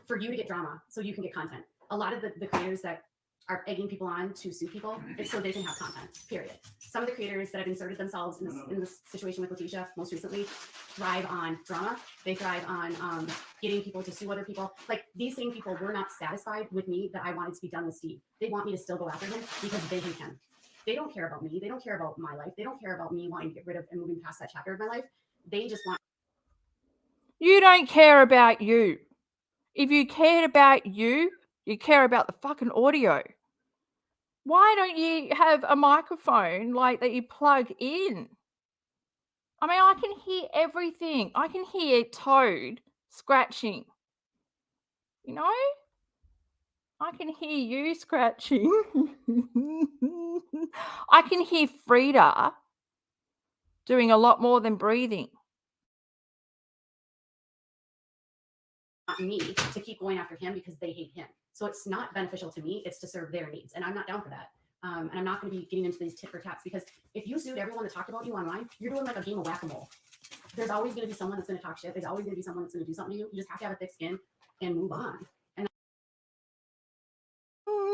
for you to get drama so you can get content. A lot of the creators that are egging people on to sue people, it's so they can have content, period. Some of the creators that have inserted themselves in this situation with Letitia most recently thrive on drama. They thrive on getting people to sue other people. Like, these same people were not satisfied with me that I wanted to be done with Steve. They want me to still go after him because they hate him. They don't care about me. They don't care about my life. They don't care about me wanting to get rid of and moving past that chapter of my life. They just want. You don't care about you. If you cared about you care about the fucking audio. Why don't you have a microphone like that you plug in? I mean, I can hear everything. I can hear Toad scratching. I can hear you scratching. I can hear Frida doing a lot more than breathing. Me to keep going after him because they hate him. So it's not beneficial to me. It's to serve their needs. And I'm not down for that. And I'm not going to be getting into these tit for tats, because if you sued everyone that talked about you online, you're doing like a game of whack-a-mole. There's always going to be someone that's going to talk shit. There's always going to be someone that's going to do something to you. You just have to have a thick skin and move on. And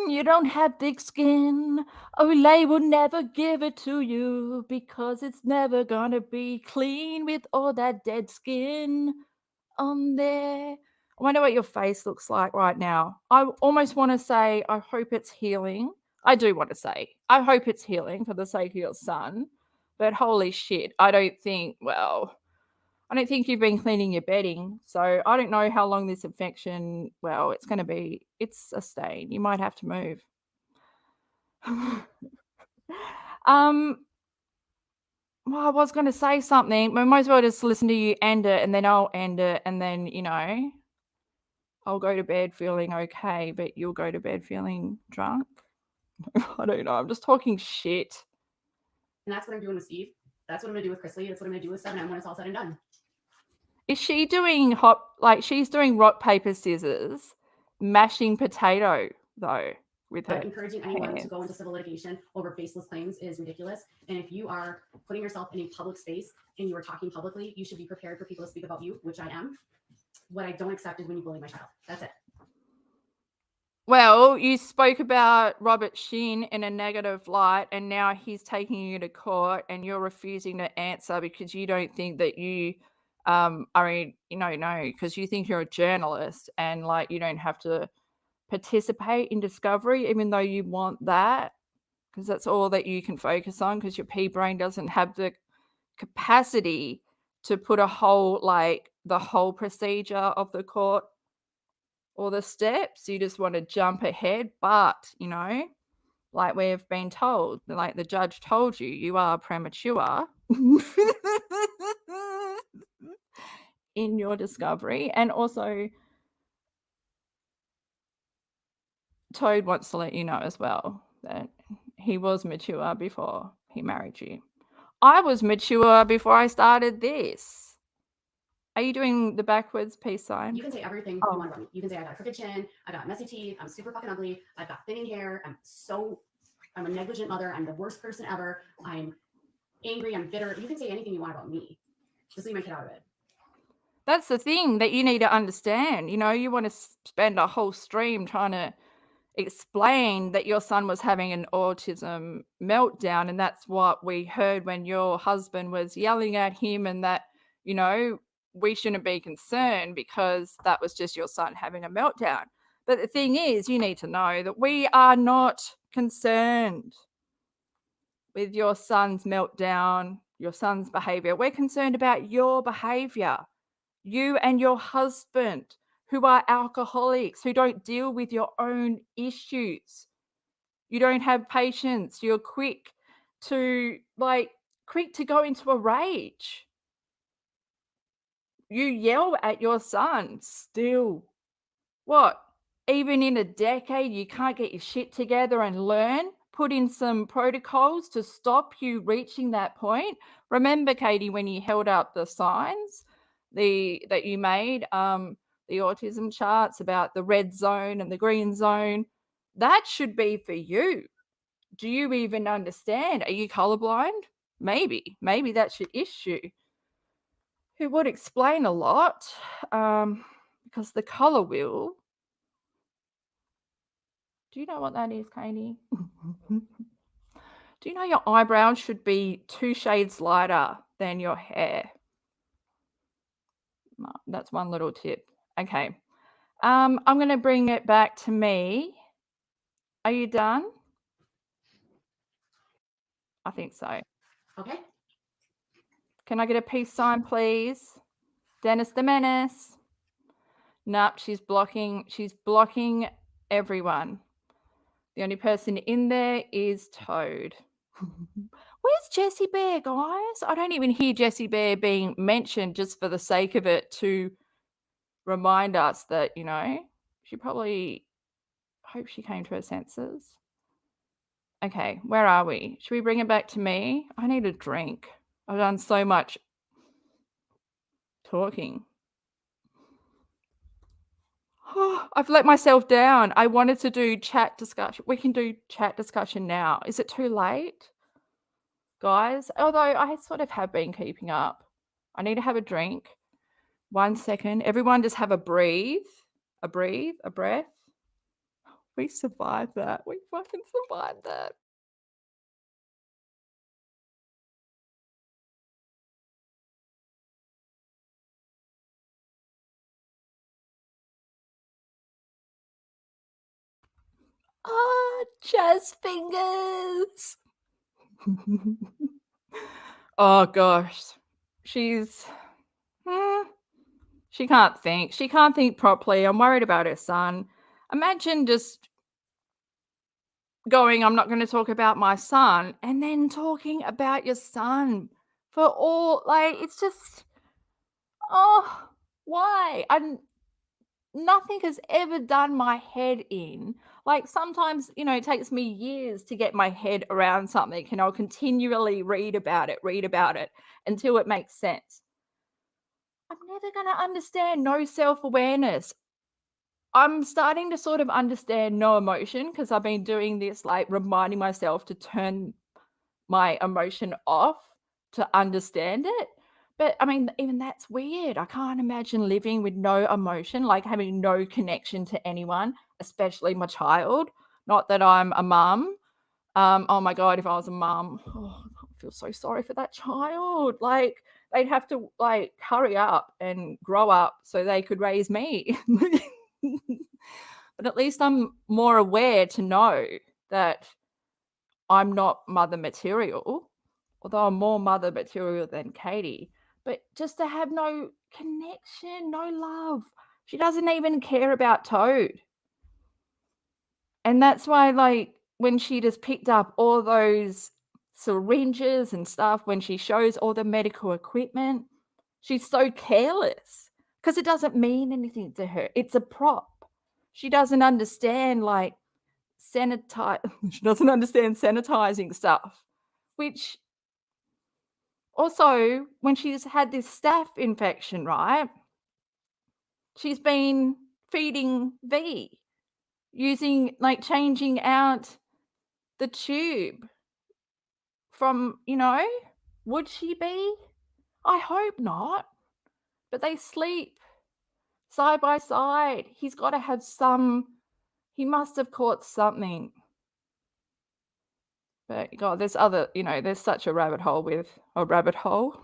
you don't have thick skin. Olay will never give it to you because it's never going to be clean with all that dead skin on there. I wonder what your face looks like right now. I almost want to say, I hope it's healing. I do want to say, I hope it's healing for the sake of your son. But holy shit, I don't think you've been cleaning your bedding. So I don't know how long this infection, it's a stain. You might have to move. Well, I was going to say something. We might as well just listen to you end it, and then I'll end it, and then, you know, I'll go to bed feeling okay, but you'll go to bed feeling drunk. I don't know. I'm just talking shit. And that's what I'm doing with Steve. That's what I'm going to do with CHRISLEY. That's what I'm going to do with 7M when it's all said and done. Is she doing she's doing rock, paper, scissors, mashing potato, though, with her Encouraging anyone hands. to go into civil litigation over baseless claims is ridiculous. And if you are putting yourself in a public space and you are talking publicly, you should be prepared for people to speak about you, which I am. What I don't accept is when you bully my child. That's it. Well, you spoke about Robert Sheen in a negative light, and now he's taking you to court, and you're refusing to answer because you don't think that you because you think you're a journalist and like you don't have to participate in discovery, even though you want that, because that's all that you can focus on, because your pea brain doesn't have the capacity to put the whole procedure of the court or the steps. You just want to jump ahead, but you know, like we've been told, like the judge told you, you are premature in your discovery. And also Toad wants to let you know as well that he was mature before he married you. I was mature before I started this. Are you doing the backwards peace sign? You can say everything you want about me. You can say I got a crooked chin, I got messy teeth, I'm super fucking ugly, I've got thinning hair, I'm a negligent mother, I'm the worst person ever, I'm angry, I'm bitter. You can say anything you want about me. Just leave my kid out of it. That's the thing that you need to understand. You know, you want to spend a whole stream trying to explain that your son was having an autism meltdown, and that's what we heard when your husband was yelling at him, and that, you know, we shouldn't be concerned because that was just your son having a meltdown. But the thing is, you need to know that we are not concerned with your son's meltdown, your son's behavior. We're concerned about your behavior. You and your husband, who are alcoholics, who don't deal with your own issues. You don't have patience. You're quick to go into a rage. You yell at your son still. What? Even in a decade, you can't get your shit together and learn? Put in some protocols to stop you reaching that point? Remember, Katie, when you held up the signs that you made, the autism charts about the red zone and the green zone? That should be for you. Do you even understand? Are you colorblind? Maybe that's your issue. It would explain a lot, because the color wheel. Do you know what that is, Katie? Do you know your eyebrows should be 2 shades lighter than your hair? That's one little tip. Okay. I'm going to bring it back to me. Are you done? I think so. Okay. Can I get a peace sign, please? Dennis the Menace. Nope, she's blocking everyone. The only person in there is Toad. Where's Jessie Bear, guys? I don't even hear Jessie Bear being mentioned just for the sake of it, to remind us that, you know, she probably, hope she came to her senses. Okay, where are we? Should we bring it back to me? I need a drink. I've done so much talking. Oh, I've let myself down. I wanted to do chat discussion. We can do chat discussion now. Is it too late, guys? Although I sort of have been keeping up. I need to have a drink. 1 second. Everyone just have a breathe. A breath. We survived that. We fucking survived that. Ah, jazz fingers. Oh gosh. She can't think. She can't think properly. I'm worried about her son. Imagine just going, I'm not going to talk about my son, and then talking about your son for all, like, it's just, oh, why? Nothing has ever done my head in. Like, sometimes, it takes me years to get my head around something, and I'll continually read about it until it makes sense. I'm never going to understand no self-awareness. I'm starting to sort of understand no emotion because I've been doing this, like reminding myself to turn my emotion off to understand it. But I mean, even that's weird. I can't imagine living with no emotion, like having no connection to anyone, especially my child. Not that I'm a mum. Oh my God, if I was a mum, I feel so sorry for that child. Like, they'd have to like hurry up and grow up so they could raise me. But at least I'm more aware to know that I'm not mother material, although I'm more mother material than Katie. But just to have no connection, no love. She doesn't even care about Toad. And that's why, like, when she just picked up all those syringes and stuff, when she shows all the medical equipment, she's so careless because it doesn't mean anything to her. It's a prop. She doesn't understand, like, she doesn't understand sanitizing stuff, which also, when she's had this staph infection, right, she's been feeding V, using, like, changing out the tube from, would she be? I hope not. But they sleep side by side. He's got to have he must have caught something. But God, there's such a rabbit hole with a rabbit hole.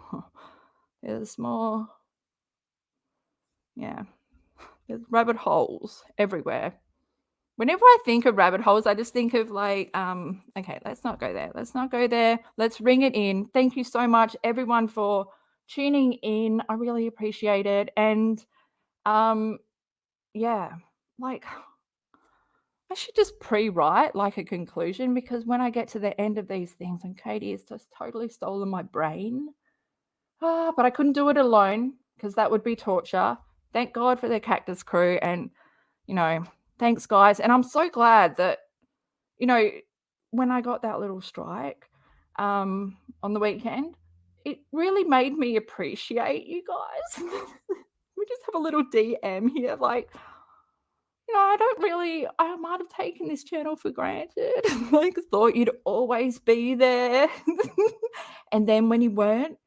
There's more. Yeah. There's rabbit holes everywhere. Whenever I think of rabbit holes, I just think of like, okay, let's not go there. Let's not go there. Let's ring it in. Thank you so much, everyone, for tuning in. I really appreciate it. And yeah, like, I should just pre-write like a conclusion, because when I get to the end of these things, and Katie has just totally stolen my brain. But I couldn't do it alone because that would be torture. Thank God for the Cactus crew, and thanks guys. And I'm so glad that when I got that little strike on the weekend, it really made me appreciate you guys. We just have a little DM here, like, I might have taken this channel for granted. Like, thought you'd always be there. And then when you weren't,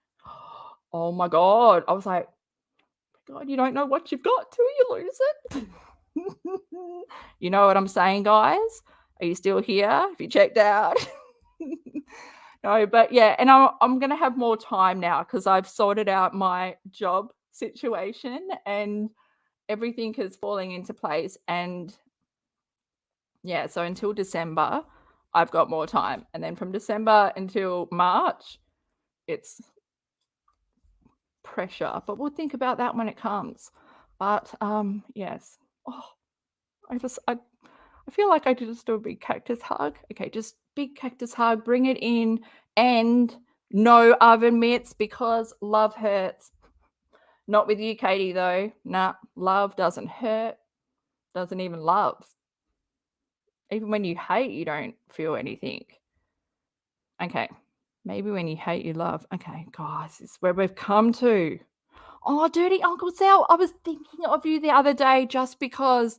oh my God, I was like, God, you don't know what you've got till you lose it. You know what I'm saying, guys? Are you still here? Have you checked out? No, but yeah, and I'm going to have more time now because I've sorted out my job situation and everything is falling into place. And yeah, so until December, I've got more time. And then from December until March, it's pressure. But we'll think about that when it comes. But yes. Oh, I feel like I just do a big cactus hug. Okay, just big cactus hug, bring it in, and no oven mitts because love hurts. Not with you, Katie, though. Nah, love doesn't hurt, doesn't even love. Even when you hate, you don't feel anything. Okay, maybe when you hate, you love. Okay, guys, this is where we've come to. Oh, Dirty Uncle Sal, I was thinking of you the other day just because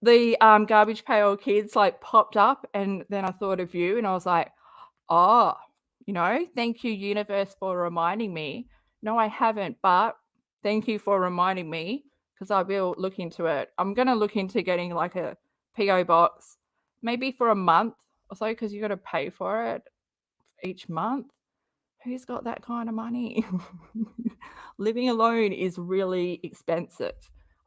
the Garbage Pail Kids like popped up, and then I thought of you and I was like, oh, thank you, universe, for reminding me. No, I haven't, but thank you for reminding me because I will look into it. I'm going to look into getting like a PO box maybe for a month or so because you got to pay for it each month. Who's got that kind of money? Living alone is really expensive.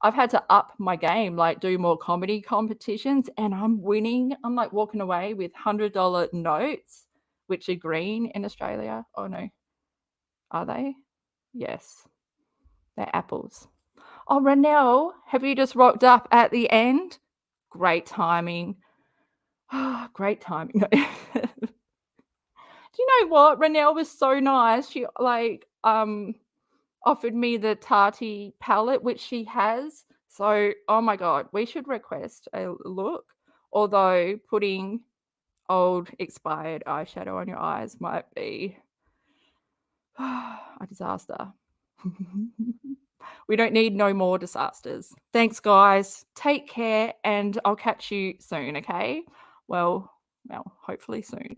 I've had to up my game, like do more comedy competitions, and I'm winning. I'm like walking away with $100 notes, which are green in Australia. Oh no, are they? Yes, they're apples. Oh, Ranelle, have you just rocked up at the end? Great timing. great timing. Do you know what? Renelle was so nice. She like offered me the Tati palette, which she has. So, oh my God, we should request a look. Although putting old expired eyeshadow on your eyes might be a disaster. We don't need no more disasters. Thanks, guys. Take care, and I'll catch you soon, okay? Well, hopefully soon.